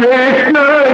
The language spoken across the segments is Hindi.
Krishna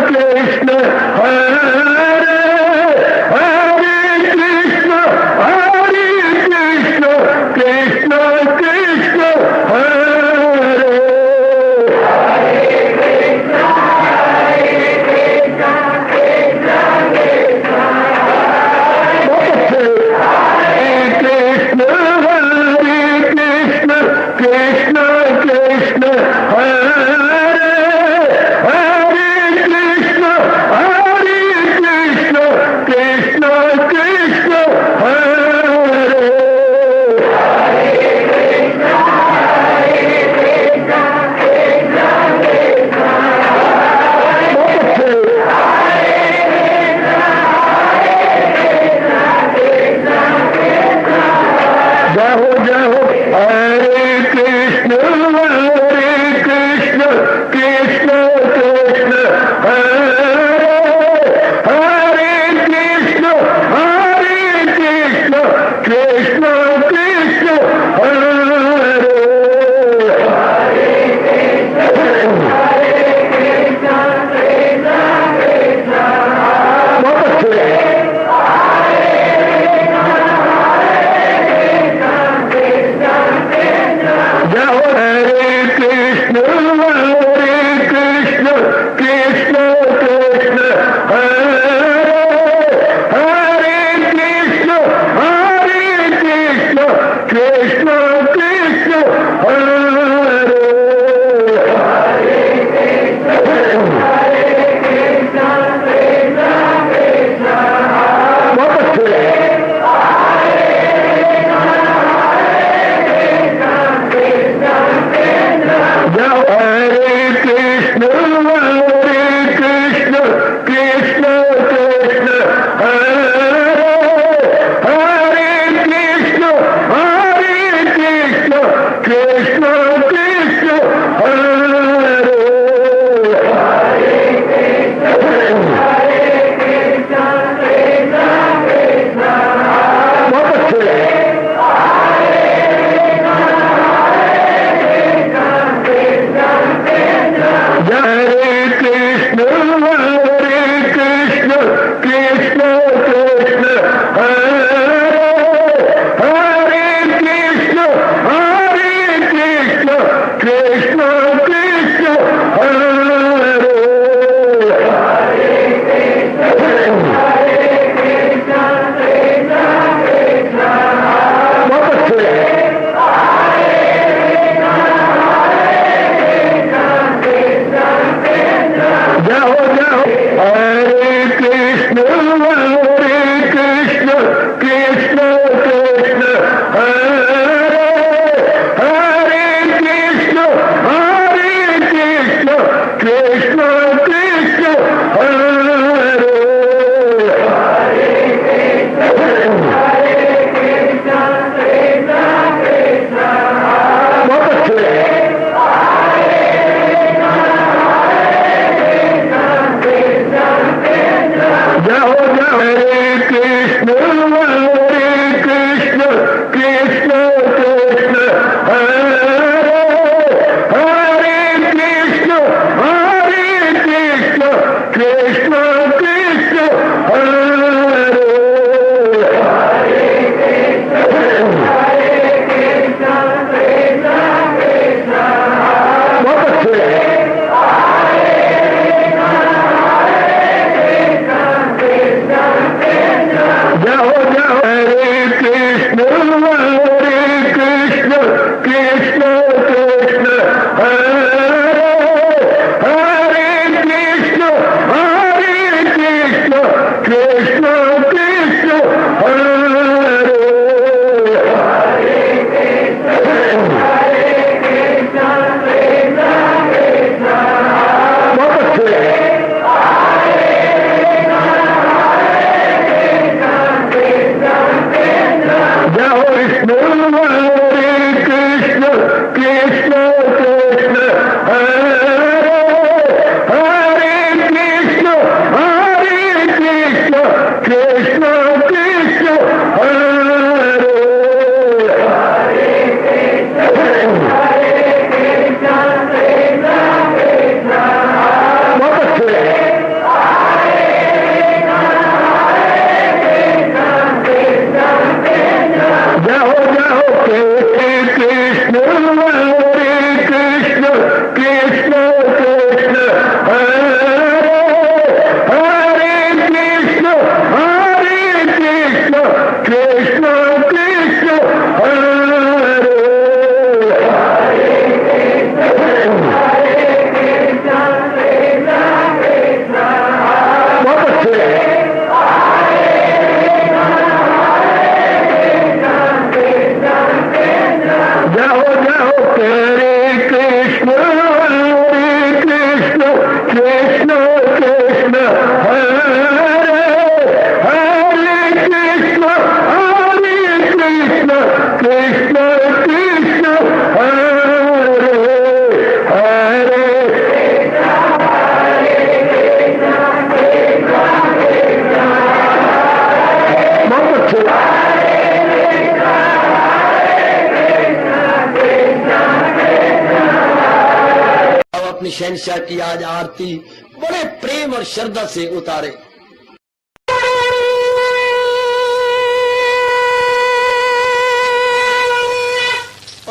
अपनी शहनशाह की आज आरती बड़े प्रेम और श्रद्धा से उतारे।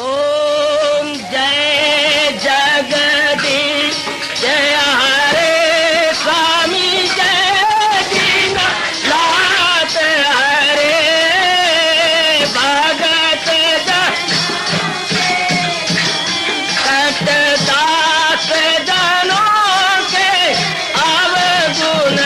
ओम जय जगदीश जय हरे स्वामी जय दीनानाथ हरे भगत दास जनों के अवगुण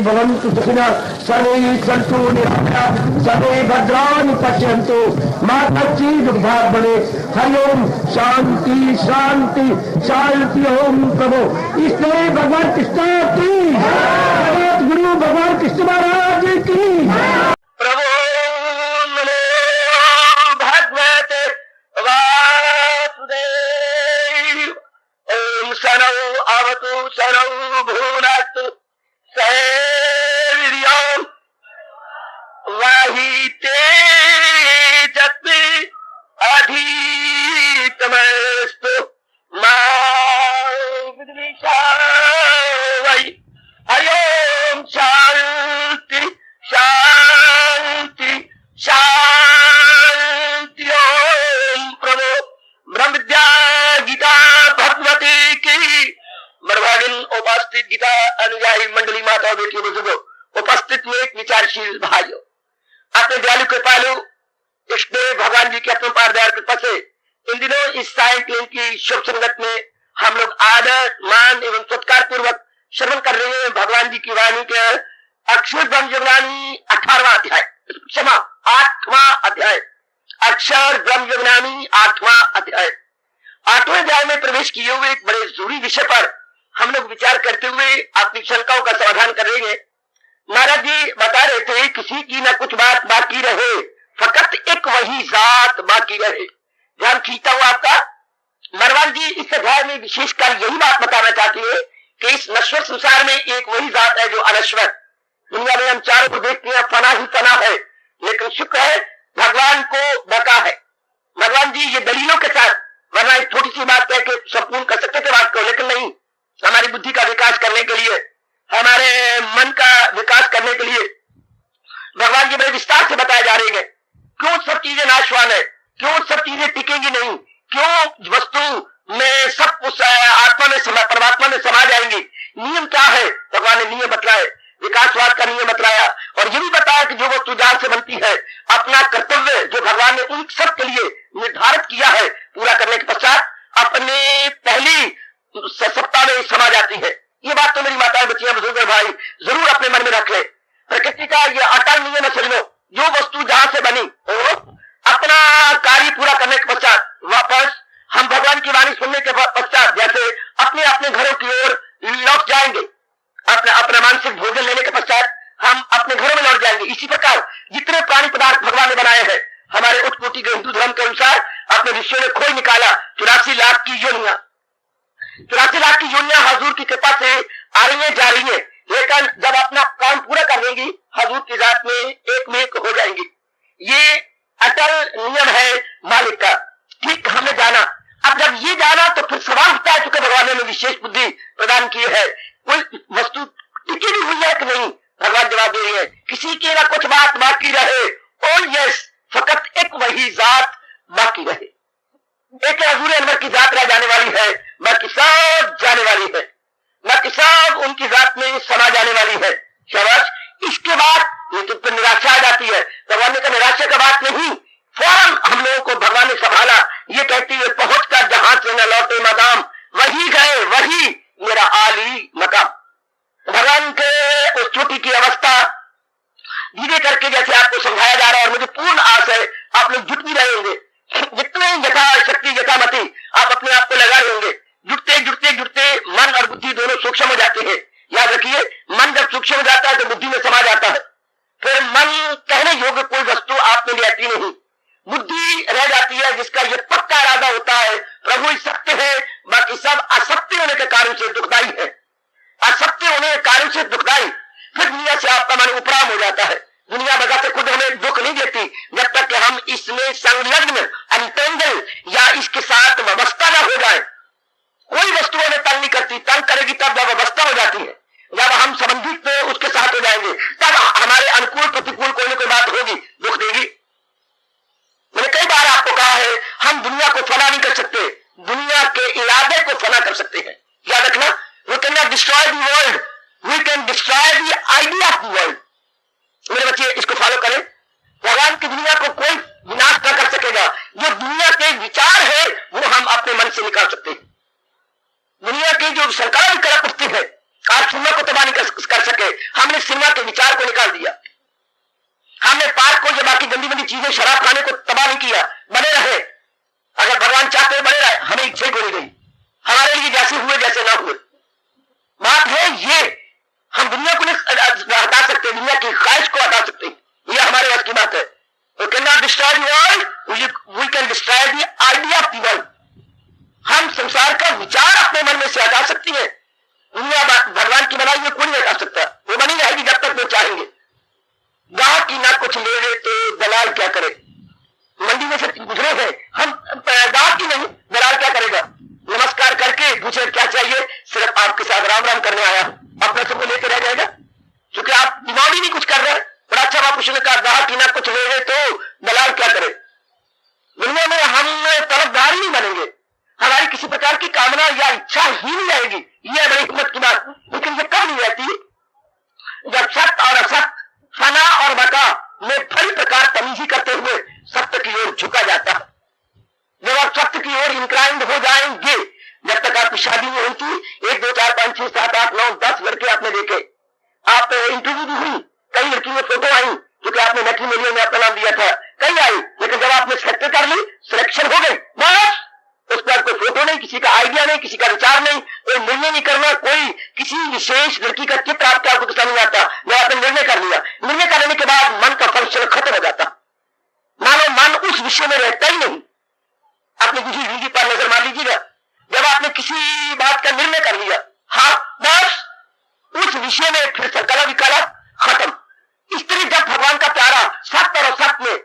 भवन्तु सुखिनः सर्वे सन्तु निरामयाः सर्वे भद्राणि पश्यन्तु मा कश्चित् दुर्भाग्यं भवेत्। हरि ओम शांति शांति शांति। ओम प्रभु इसलिए भगवान कृष्ण की जगत गुरु भगवान कृष्ण महाराज की प्रभु नमो भगवते वासुदेव। ओम शनौ अवतु शनौ भुनक्तु सैर्यं वही तेजस्वी अधितमस्तु मा विद्विषावै। हरि ओम शांति शांति शांति। ओम प्रभु ब्रह्म विद्या गीता भगवती की मरभागिन उपस्थित गीता अनुयायी मंडली माता बेटियों बुजुर्गों उपस्थित में एक विचारशील भाइयों अपने दयालु कृपालु इष्टदेव भगवान जी के अपने पारदार कृपा से इन दिनों इस सायंकालीन की शुभ संगत में हम लोग आदर मान एवं सत्कार पूर्वक श्रवण कर रहे हैं भगवान जी की वाणी के अक्षर ब्रह्म योगनानी 18वां अध्याय, क्षमा 8वां अध्याय, अक्षर ब्रह्म योगनानी 8वां अध्याय। 8वें अध्याय में प्रवेश किए हुए एक बड़े जरूरी विषय पर हम लोग विचार करते हुए अपनी शंकाओं का समाधान कर रहे हैं। महाराज जी बता रहे थे किसी की न कुछ बात बाकी रहे, फकत एक वही जात बाकी रहे। ध्यान खींचता हुआ आपका। मरवान जी इस अध्याय में विशेषकर यही बात बताना चाहती है कि इस नश्वर संसार में एक वही जात है जो अनश्वर। दुनिया में हम चारों को देखते हैं फना ही फना है, लेकिन शुक्र है भगवान को बका है। भगवान जी ये दलीलों के साथ, वरना एक छोटी सी बात कह के संपूर्ण कर सकते थे बात को, लेकिन नहीं, हमारी बुद्धि का विकास करने के लिए, हमारे मन का विकास करने के लिए भगवान जी बड़े विस्तार से बताए जा रहे हैं क्यों सब चीजें नाशवान है, क्यों सब चीजें टिकेंगी नहीं, क्यों वस्तु में सब उस आत्मा में परमात्मा में समा जाएंगी। नियम क्या है, भगवान ने नियम बतलाए, विकासवाद का नियम बतलाया और ये भी बताया कि जो वस्तु जान से बनती है अपना कर्तव्य जो भगवान ने उन सब के लिए निर्धारित किया है पूरा करने के पश्चात अपने पहली सत्ता में समा जाती है। ये बात तो मेरी माताएं बच्चियां बुजुर्ग भाई जरूर अपने मन में रख ले। प्रकृति का ये अटल नियम है, समझ लो, जो वस्तु जहां से बनी वो अपना कार्य पूरा करने के पश्चात वापस हम भगवान की वाणी सुनने के पश्चात जैसे अपने अपने घरों की ओर लौट जाएंगे, अपना मानसिक भोजन लेने के पश्चात हम अपने घरों में लौट जाएंगे। इसी प्रकार जितने प्राणी पदार्थ भगवान ने बनाए हैं हमारे उच्च कोटि के हिंदू धर्म के अनुसार अपने ऋषियों ने खोज निकाला 84 लाख की योनियां। 84 लाख की योनियां हजूर की कृपा से आ रही है जा रही है, लेकिन जब अपना काम पूरा कर लेंगी हजूर की जात में एक में एक हो जाएंगी। ये अटल नियम है मालिक का। ठीक हमने जाना, अब जब ये जाना तो फिर सवाल उठता है, चूंकि भगवान ने विशेष बुद्धि प्रदान की है, कोई वस्तु टिकी भी हुई है कि नहीं। भगवान जवाब दे रही है किसी की ना कुछ बात बाकी रहे, ओ यस, फकत एक वही जात बाकी रहे। एक हजूर अनवर की जात रह जाने वाली है, बाकी सब जाने वाली है, बाकी सब उनकी जात में समा जाने वाली है। शाबाश। इसके बाद ये तो फिर निराशा आ जाती है। भगवान ने कहा निराशा का बात नहीं, फौरन हम लोगों को भगवान ने संभाला, ये कहती है पहुंचकर जहां से न लौटे मदाम, वही गए वही मेरा आली मकाम। भगवान के उस चोटी की अवस्था धीरे करके जैसे आपको समझाया जा रहा है और मुझे पूर्ण आस है आप लोग जुट भी रहे होंगे, जितने यथाशक्ति यथामति आप अपने आप को लगा रहे होंगे। जुटते जुटते जुटते मन और बुद्धि दोनों सूक्ष्म हो जाते हैं। याद रखिए मन जब सूक्ष्म हो जाता है तो बुद्धि में समा जाता है, फिर मन कहने योग्य कोई वस्तु आप में रहती नहीं, बुद्धि रह जाती है जिसका ये पक्का इरादा होता है प्रभु ही सत्य है, बाकी सब असत्य होने के कारण से दुखदाई है, असत्य होने के कारण से दुखदाई। फिर दुनिया से आपका मन उपराम हो जाता है। दुनिया बगा से खुद हमें दुख नहीं देती जब तक कि हम इसमें संलग्न अनटेंगल या इसके साथ व्यवस्था न हो जाए। कोई वस्तु हमें तंग नहीं करती, तंग करेगी तब जब व्यवस्था हो जाती है, जब हम संबंधित उसके साथ हो जाएंगे तब हमारे अनुकूल प्रतिकूल कोई ना कोई बात होगी, दुख देगी। मैंने कई बार आपको कहा है हम दुनिया को फना नहीं कर सकते, दुनिया के इरादे को फना कर सकते हैं। याद रखना, we can not destroy the world, we can destroy the idea of the world. मेरे बच्चे इसको फॉलो करें। भगवान की दुनिया को कोई विनाश न कर सकेगा, जो दुनिया के विचार है वो हम अपने मन से निकाल सकते हैं। दुनिया की जो सरकार कला करती है आप सिनेमा को तबाह नहीं कर सके। हमने सिनेमा के विचार को निकाल दिया। हमने पार्क को, ये बाकी गंदी गंदी चीजें, शराब खाने को तबाह नहीं किया, बने रहे। अगर भगवान चाहते हैं बने रहे, हमें इच्छा ही कोई गई, हमारे लिए जैसे हुए जैसे ना हुए। बात है ये, हम दुनिया को नहीं हटा सकते, दुनिया की ख्वाहिश को हटा सकते, ये हमारे वश की बात है। We cannot destroy the world, we can destroy the idea of the world। हम संसार का विचार अपने मन में से हटा सकती है। दुनिया भगवान की बनाई हुई कोई नहीं हटा सकता, वो बनी रहेगी जब तक वो चाहेंगे। गांव की ना कुछ ले रहे तो दलाल क्या करे। मंडी में से गुजरे हैं हम, गांव की नहीं, दलाल क्या करेगा। नमस्कार करके पूछे क्या चाहिए, सिर्फ आपके साथ राम राम करने आया, अपने सबको लेकर रह जाएगा, क्योंकि आप दिमाग ही नहीं कुछ कर रहे। बड़ा अच्छा बापू ने कहा, गांव की ना कुछ ले रहे तो दलाल क्या करे। दुनिया में हम तलबदार ही नहीं बनेंगे, हमारी किसी प्रकार की कामना या इच्छा ही नहीं आएगी। यह बड़ी हिम्मत की बात। लेकिन ये कब नहीं रहती, जब सत्य और असत्य, फना और बका में भली प्रकार तमीजी करते हुए सत्य की ओर झुका जाता है। जब आप सत्य की ओर इंक्लाइंड हो जाएंगे, जब तक आपकी शादी नहीं हुई थी, 1 2 4 5 6 7 8 9 10 लड़के आपने देखे, आप इंटरव्यू भी हुई, कई लड़की में फोटो आई, क्योंकि आपने मैट्रिमोनियल में अपना नाम दिया था, कई आई, लेकिन जब आपने सेलेक्ट कर ली, सिलेक्शन हो गई, बस उस पर कोई फोटो नहीं, किसी का आइडिया नहीं, किसी का विचार नहीं, कोई निर्णय नहीं करना, कोई किसी विशेष लड़की का चित्र आपको कितना नहीं आता, जब आपने निर्णय कर लिया, निर्णय करने के बाद मन का फंक्शन खत्म हो जाता। मानो मन उस विषय में रहता ही नहीं। आपने किसी जिंदगी पर नजर मार लीजिएगा, जब आपने किसी बात का निर्णय कर लिया, हाँ बस उस विषय में फिर सकला विकला खत्म। इस तरह जब भगवान का प्यारा सत्य और असत्य में,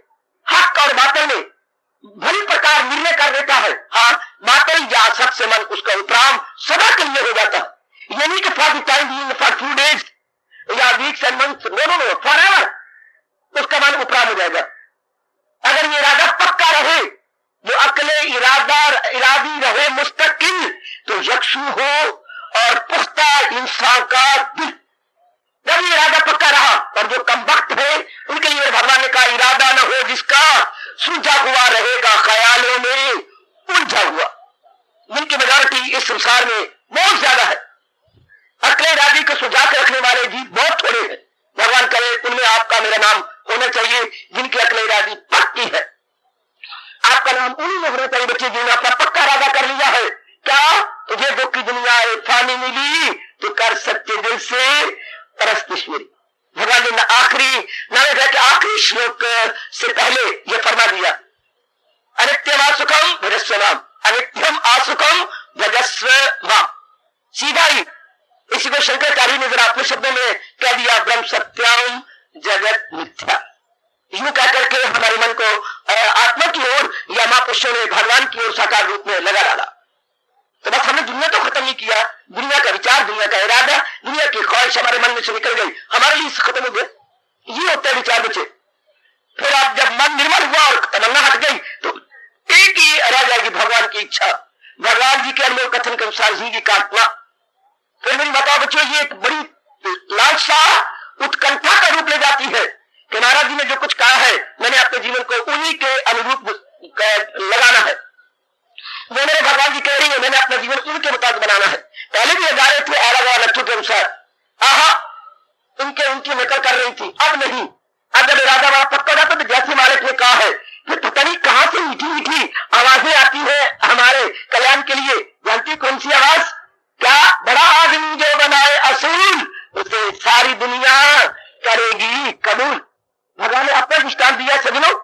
हक और बातिल में भली प्रकार निर्णय कर देता है, हाँ बातिल या असत्य से मन उसका उपराम सदा के लिए हो जाता है। यानी कि for the time being, for few days या weeks and months, no forever उसका मन उपराम हो जाएगा। अगर ये इरादा पक्का रहे, जो अकले इरादी रहे मुस्तकिल, तो यक्षु हो और पुख्ता इंसान का दिल। जब ये इरादा पक्का रहा, और जो कम वक्त है उनके लिए भगवान ने कहा, इरादा न हो जिसका सुलझा हुआ रहेगा ख्यालों में उलझा हुआ। जिनकी मेजॉरिटी इस संसार में बहुत ज्यादा है, अकले इरादी को सुलझा के रखने वाले जी बहुत थोड़े हैं। भगवान करे उनमें आपका मेरा नाम होना चाहिए, जिनकी अकले इरादी पक्की है। आपका नाम उन्हीं में होना चाहिए बच्चे, जिन्होंने अपना पक्का इरादा कर लिया है। क्या तुझे दुख की दुनिया फानी मिली तो कर सच्चे दिल से परस्तिश्वरी। भगवान ने आखिरी श्लोक से पहले यह फरमा दिया, अनित्यम आसुकम भजस्व नाम, अनित्यम आसुकम भजस्व नाम। सीधा ही इसी को शंकराचार्य ने जरा अपने शब्दों में कह दिया, ब्रह्म सत्यम जगत मिथ्या। यूं कहकर के हमारे मन को आत्मा की ओर या महापुरुषों ने भगवान की ओर साकार रूप में लगा डाला। तो बस हमने दुनिया तो खत्म नहीं किया, दुनिया का विचार, दुनिया का इरादा, दुनिया की ख्वाहिश हमारे मन में से निकल गई, हमारे लिए खत्म हो गया। ये होता है विचार बच्चे। फिर आप जब मन निर्मल हुआ और तमन्ना हट गई, तो एक ही रह जाएगी भगवान की इच्छा, भगवान जी के अनमोल कथन के अनुसार जिंदगी काटना। फिर मेरी बताओ बच्चों, ये एक बड़ी लालसा उत्कंठा का रूप ले जाती है कि महाराज जी ने जो कुछ कहा है, मैंने अपने जीवन को उन्हीं के अनुरूप लगाना है। वो मेरे भगवान जी कह रही है, मैंने अपना जीवन उनके मुताबिक बनाना है। पहले भी जा रहे थे अलग लट्ठू के अनुसार, उनकी नकल कर रही थी, अब नहीं। अब जब इरादा बड़ा पक्का जाता, तो जैसे मालिक ने कहा है, फिर पता नहीं कहां से मीठी मीठी आवाजें आती है हमारे कल्याण के लिए। जानती कौन सी आवाज? क्या बड़ा आदमी जो बनाए असूल, उसे सारी दुनिया करेगी कबूल। भगवान ने अपना दृष्टांत दिया, सजनों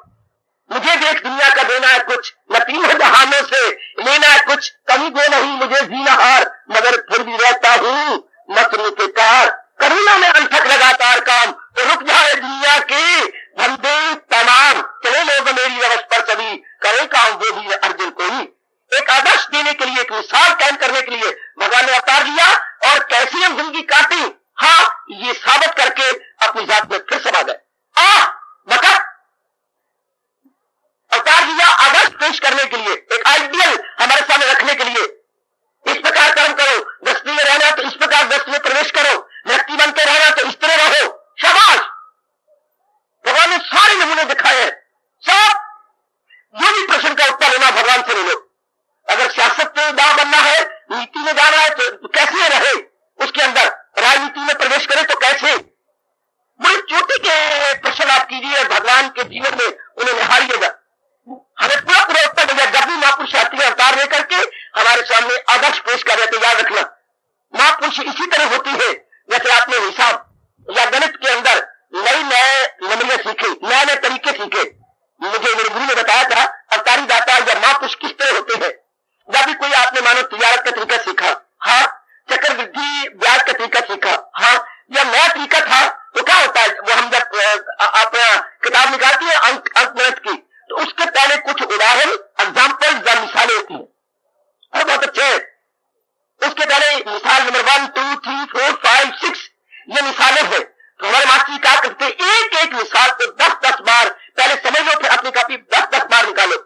मुझे देख दुनिया का देना है कुछ, न तीनों जहानों से लेना है कुछ, कभी दे नहीं मुझे जीना हार, मगर फिर भी रहता हूँ मसरू के कार। करुणा में अंथक लगातार काम, तो रुक जाए दुनिया के धंधे तमाम, चले लोग मेरी रवस पर सभी, करे काम वो भी अर्जुन को ही। एक आदर्श देने के लिए, एक मिसाल कायम करने के लिए भगवान ने अवतार लिया, और कैसी हम जिंदगी काटी, हाँ ये साबित करके अपनी जात में फिर समा गए। बता अवतार दिया आदर्श पेश करने के लिए, एक आइडियल हमारे सामने रखने के लिए। इस प्रकार कर्म करो, दस्ती में रहना तो इस प्रकार दस्ती में प्रवेश करो, व्यक्ति बनते रहना तो इस तरह रहो। शाबाश, भगवान ने सारे नमूने दिखाए हैं। सब जो भी प्रश्न का उत्तर लेना भगवान से ले लो। अगर सियासत में दाव बनना है, नीति में जाना है, तो कैसे रहे उसके अंदर, पुरुषार्थी अवतार लेकर के हमारे सामने आदर्श पेश कर रहे थे। याद रखना, महापुरुष इसी तरह होती है जैसे आपने हिसाब या गणित के अंदर नए नए नंबरियां सीखे, नए नए तरीके सीखे। मुझे मेरे गुरु ने बताया था अवतारी दाता या महापुरुष किस तरह होते हैं। जब भी कोई आपने मानो तजारत का तरीका सीखा, हाँ, चक्रवृद्धि ब्याज का तरीका सीखा, हाँ, या नया तरीका था तो क्या होता है, वो हम जब अपना किताब निकालती है अंक गणित की, तो उसके पहले कुछ उदाहरण एग्जाम्पल या मिसालें होती है। और बहुत अच्छे है, उसके पहले मिसाल नंबर 1, 2, 3, 4, 5, 6 ये मिसालें हैं। तो हमारे मास्टर जी क्या करते, एक एक मिसाल को 10-10 बार पहले समझ लो, फिर अपनी कॉपी 10-10 बार निकालो,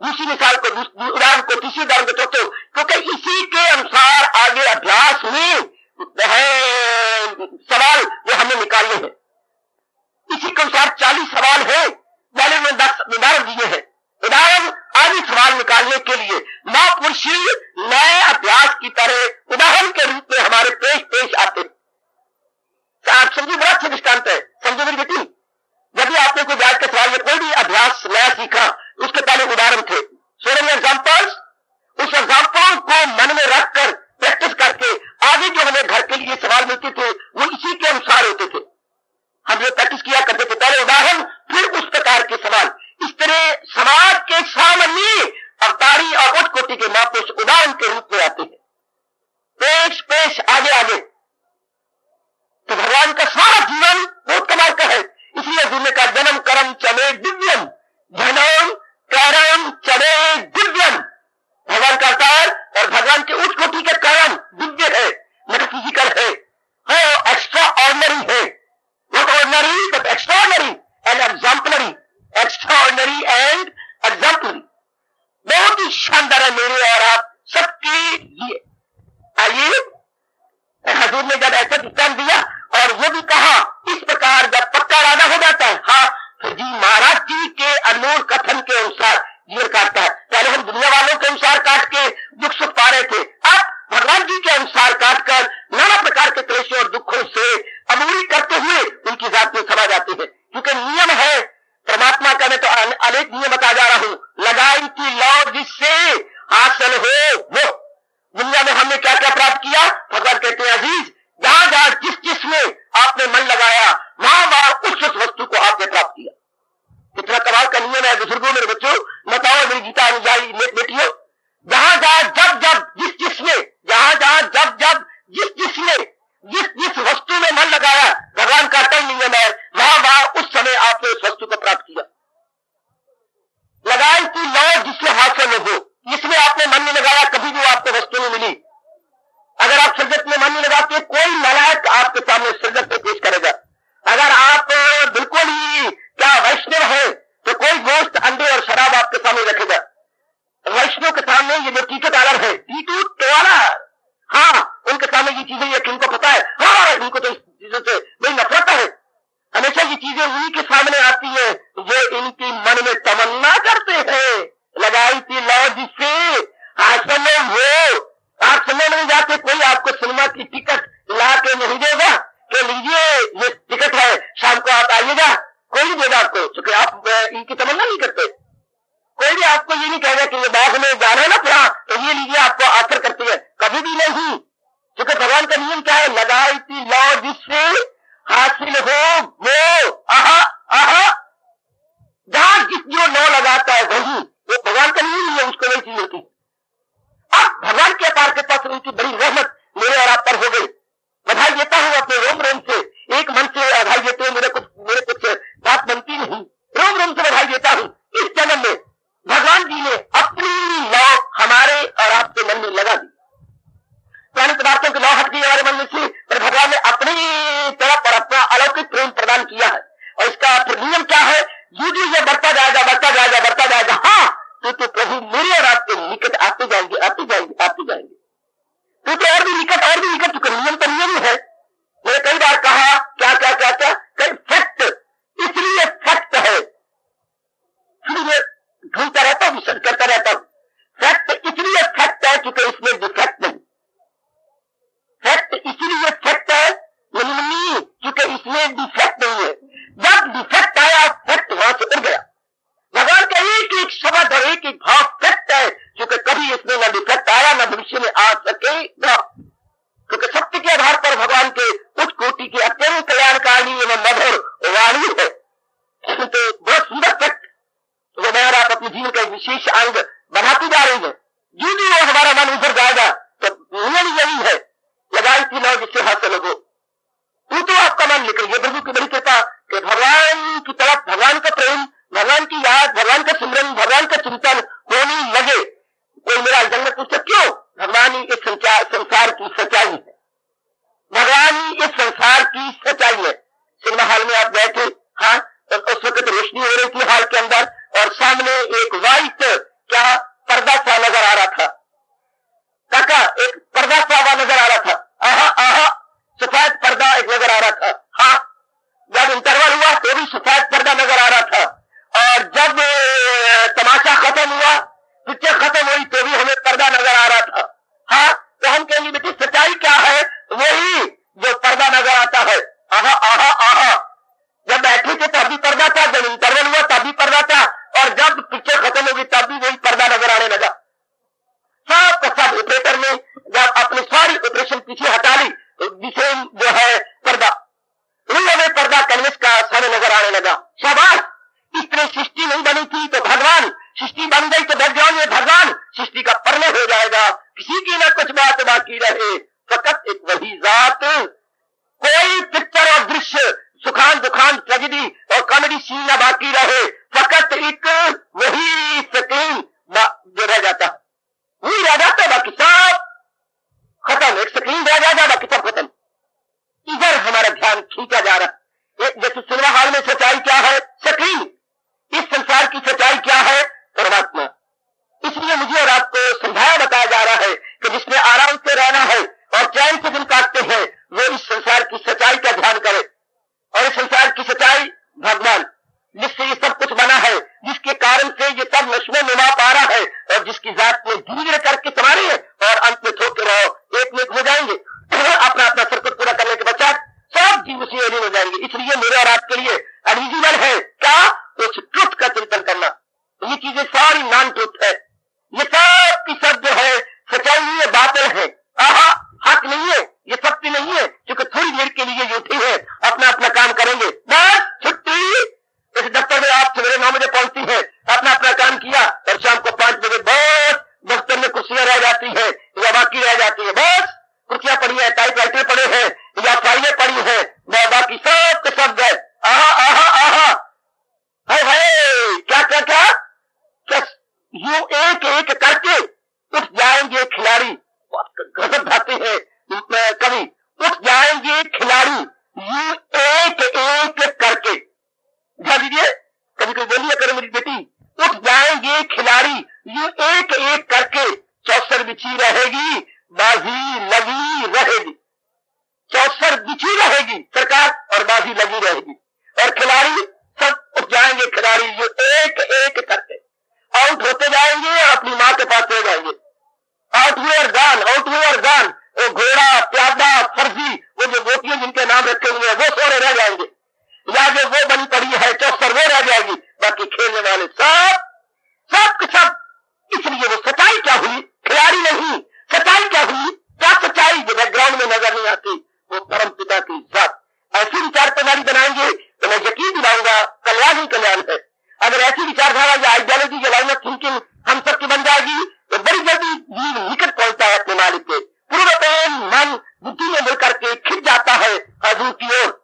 दूसरी मिसाल को, उदाहरण को, तीसरी उदाहरण को चौथे, क्योंकि इसी के अनुसार आगे अभ्यास में सवाल जो हमें निकालने हैं। इसी के अनुसार 40 सवाल है, पहले में 10 उदाहरण दिए हैं। उदाहरण आदि सवाल निकालने के लिए महापुरुष नए अभ्यास की तरह उदाहरण के रूप में हमारे पेश आते। आप समझिए, बड़ा अच्छा दृष्टांत है, समझो मेरी बेटी। जब भी आपने कोई ब्याज का सवाल या कोई भी अभ्यास नया सीखा, उसके पहले उदाहरण थे, सोलह एग्जाम्पल्स। उस एग्जाम्पल को मन में रखकर प्रैक्टिस करके आगे जो हमें घर के लिए सवाल मिलते थे वो इसी के अनुसार होते थे। हम ये प्रैक्टिस किया करते थे, पहले उदाहरण फिर उस प्रकार के सवाल। इस तरह समाज के सामने अवतारी और उच्च कोटि के महापुरुष उदाहरण के रूप में आते हैं, पेश आगे। तो भगवान का सारा जीवन बहुत कमाल का है। इसलिए दुनिया का जन्म कर्म चले दिव्यम, जन्म कर्म चले दिव्यम भगवान का अवतार, और भगवान के उच्च कोटि के कर्म दिव्य है, मेटाफिजिकल है, हाँ, एक्स्ट्रा ऑर्डिनरी है, not ordinary but extraordinary and exemplary, extraordinary and exemplary. बहुत ही शानदार है मेरे और आप सबके लिए। आइए, हजूर ने जब ऐसा दृष्टांत दिया और वो भी कहा इस प्रकार जब पक्का इरादा हो जाता है, हाँ, तो जी महाराज जी के अनमोल कथन के अनुसार जीवन काटता है। पहले हम दुनिया वालों के अनुसार काट के दुख सुख पा रहे थे, अब भगवान जी के अनुसार काटकर नाना प्रकार के क्लेशों और दुखों से अमूरी करते हुए उनकी जात में समा जाते हैं। क्योंकि नियम है परमात्मा का, मैं तो अनेक नियम बता जा रहा हूं, लगाई की लौ जिससे हासिल हो वो। दुनिया में हमने क्या क्या प्राप्त किया, भगवान कहते हैं अजीज, जहां जहां जिस में आपने मन लगाया वहां उस वस्तु को आपने प्राप्त किया। कितना कमाल का नियम है बुजुर्गों, मेरे बच्चों, बताओ मेरी गीता अनुयायी बेटियों, जहां जहां जब जब जिस में, जहां जहां जब जब जिस वस्तु में मन लगाया, भगवान का अटल नियम है, वहां उस समय आपने उस वस्तु को प्राप्त किया। लगाई की लौ जिससे हासिल हो, इसमें आपने मन नहीं लगाया, कभी भी आपको वस्तु नहीं मिली। अगर आप सृजत में मन नहीं लगाते, कोई नालायक आपके सामने सृजत में पेश करेगा। अगर आप बिल्कुल ही क्या वैष्णव है तो कोई गोश्त, अंडे और शराब आपके सामने रखेगा। वैष्णव के सामने ये जो टीकट आलर है, हाँ, उनके सामने ये चीजें, ये किनको पता है, हाँ, इनको तो इस चीजों से बड़ी नफरत है। हमेशा ये चीजें उन्हीं के सामने आती है जो इनकी मन में तमन्ना करते हैं। लगाई थी लौ जिससे हासिल हो। आप सुनने नहीं जाते, कोई आपको सिनेमा की टिकट ला के नहीं देगा कि लीजिए ये टिकट है, शाम को आप आइएगा, कोई नहीं देगा आपको, क्योंकि आप इनकी तमन्ना नहीं करते। कोई भी आपको ये नहीं कहेगा कि ये बाग में जाना है ना थोड़ा, तो ये लीजिए, आपको ऑफर करती है, कभी भी नहीं। क्योंकि भगवान का नियम क्या है, लगाई थी लौ जिससे हासिल हो वो। जहां जिस जो लौ लगाता है वही, वो भगवान का नियम है, उसको वही चीज होती है। अब भगवान के अपार के पास उनकी बड़ी रहमत मेरे और आप पर हो गई। बधाई देता हूं अपने रोम रोम से, एक मन से बधाई देते हुए मेरे कुछ बात बनती नहीं, रोम रोम से बधाई देता हूं। इस जन्म में भगवान जी ने अपनी लौ हमारे और आपके मन में लगा दी। पुरानी पदार्थों की लौ हट गई हमारे मन में से, पर भगवान ने अपनी तरफ पर अपना अलौकिक प्रेम प्रदान किया है। और इसका नियम क्या है, यूं ये बढ़ता जाएगा, बढ़ता जाएगा, बढ़ता जाएगा। हाँ, तो प्रभु मेरे और आपके निकट आते जाएंगे, आते जाएंगे, आते जाएंगे, तो और भी निकट, और भी निकट। चुके नियम तो नियम ही है। मैंने कई बार कहा क्या क्या क्या क्या, कई फैक्ट, इसलिए फैक्ट है, फिर मैं ढूंढता रहता हूं, सर्च करता रहता हूं। फैक्ट इसलिए फैक्ट है क्योंकि इसमें डिफेक्ट नहीं। फैक्ट इसलिए फैक्ट है नहीं क्योंकि इसमें डिफेक्ट नहीं है। जब डिफेक्ट आया, फैक्ट वहां से उड़ गया। भगवान का एक एक शब्द और एक एक भाव फैक्ट है, क्योंकि कभी इसमें न डिफेक्ट आया, न भविष्य में आ सकेगा, क्योंकि सत्य के आधार पर भगवान के उच्च कोटि की अत्यंत कल्याणकारी एवं मधुर वाणी है। तो बहुत सुंदर तक वो मैं और आप अपने जीवन का एक विशेष अंग बनाती जा रही है। जो भी वो हमारा मन उधर जाएगा तो नियम यही है, लगाई थी नाव जिससे हासिल हो, तो आपका मन निकल गया। प्रभु की बड़ी कृपा कि भगवान की तरफ, भगवान का प्रेम, भगवान की याद, भगवान का सिमरन, भगवान का चिंतन होने लगे। कोई मेरा जन्म में पूछता क्यों? भगवान ही इस संसार की सच्चाई है, भगवान ही इस संसार की सच्चाई है। सिनेमा हॉल में आप बैठे, हाँ, उस वक्त रोशनी हो रही थी हॉल के अंदर, और सामने एक व्हाइट क्या पर्दा सा नजर आ रहा था। काका एक पर्दा सा हुआ नजर आ रहा था, आहा आहा, सफेद पर्दा एक नजर आ रहा था। हाँ, जब इंटरवल हुआ तो भी सफेद पर्दा नजर आ रहा था, और जब तमाशा खत्म हुआ, पिक्चर खत्म हुई तो भी हमें पर्दा नजर आ रहा था। हाँ, तो हम कहेंगे बेटी सच्चाई क्या है? वही जो पर्दा नजर आता है। आहा आहा आहा, जब बैठे थे तब भी पर्दा था, जब इंटरवल हुआ तब भी पर्दा था, और जब पिक्चर खत्म होगी तब भी वही पर्दा नजर आने लगा। सब का सब ऑपरेटर ने जब अपनी सारी ऑपरेशन पीछे हटा ली, जिसे जो है पर्दा, हमें पर्दा कैनवस का सामने नजर आने लगा। शाबाश, इस तरह सृष्टि नहीं बनी थी तो भगवान, सृष्टि बन गई तो बैकग्राउंड में भगवान, सृष्टि का परले हो जाएगा, किसी की ना कुछ बात बाकी रहे, फकत एक वही जात, कोई पिक्चर और दृश्य, सुखान दुखान ट्रेजेडी और कॉमेडी सीन ना बाकी रहे, फकत एक वही स्क्रीन जो रह जाता, वही रह जाता, बाकी सब खत्म। एक स्क्रीन रह जाएगा, बाकी सब खत्म। इधर हमारा ध्यान खींचा जा रहा है। जैसे सिनेमा हॉल में सच्चाई क्या है? स्क्रीन। इस संसार की सच्चाई क्या है? परमात्मा। इसलिए मुझे और आपको समझाया बताया जा रहा है कि जिसने आराम से रहना है और चैन से दिन काटते हैं, वो इस संसार की सच्चाई का ध्यान करे। और इस संसार की सच्चाई भगवान, जिससे ये सब कुछ बना है, जिसके कारण से ये सब नश्मे नुमा पा रहा है, और जिसकी जात में धीरे धीरे करके समारे है, और अंत में ठोके रहो, एक में एक हो जाएंगे। अपना अपना सर्कल पूरा करने के पश्चात सब जीव उसी अधीन हो जाएंगे। इसलिए मेरे और आपके लिए एलिजिबल है क्या? उस ट्रुथ का चिंतन करना। ये चीजें सारी नॉन ट्रुथ है, ये सब की सब जो है सच्चाई नहीं है, बातिल है, आहा हक नहीं है, ये सत्य नहीं है, क्योंकि थोड़ी देर के लिए ये उठे हैं, अपना अपना काम करेंगे, बस छुट्टी। इस दफ्तर में आप सवेरे 9 बजे पहुंचती है, अपना अपना काम किया, और शाम को 5 बजे बस दफ्तर में कुर्सियां रह जाती है या बाकी रह जाती है, बस कुर्सियां पड़ी है, टाइपराइटर पड़े हैं या फाइलें पड़ी है, बाकी सब के सब गए। आहा आहा आहा, हाय क्या क्या क्या क्या, यूं एक एक करके उठ जाएंगे खिलाड़ी। गजब भाते हैं कवि, उठ जाएंगे खिलाड़ी यूं एक एक करके। ध्यान दीजिए, कभी कोई बोलिए करो मेरी बेटी, उठ जाएंगे खिलाड़ी यूं एक एक करके, चौसर बिछी रहेगी, बाजी लगी रहेगी। चौसर बिछी रहेगी सरकार, और बाजी लगी रहेगी, और खिलाड़ी सब उठ जाएंगे, खिलाड़ी यूं एक एक करके आउट होते जाएंगे, और अपनी माँ के पास रह जाएंगे। आउट हुए और गान, आउट हुए और गान, वो घोड़ा प्यादा फर्जी, वो जो गोपियां जिनके नाम रखे हुए हैं वो सोरे रह जाएंगे, या जो वो बनी पड़ी है चौसर वो रह जाएगी, बाकी खेलने वाले सब सब सब। इसलिए वो सच्चाई क्या हुई? खिलाड़ी नहीं, सच्चाई क्या हुई? क्या सच्चाई जो बैकग्राउंड में नजर नहीं आती? वो परम पिता की जात। ऐसी विचार प्रणाली बनाएंगे तो मैं यकीन दिलाऊंगा कल्याण ही कल्याण है। अगर ऐसी विचारधारा या आइडियोलॉजी या लाइन ऑफ थिंकिंग हम सबकी बन जाएगी तो बड़ी जल्दी जीव निकट पहुंचता है अपने मालिक के। पूर्वपेन मन बुद्धि में मिलकर के खिंच जाता है हजूर की ओर।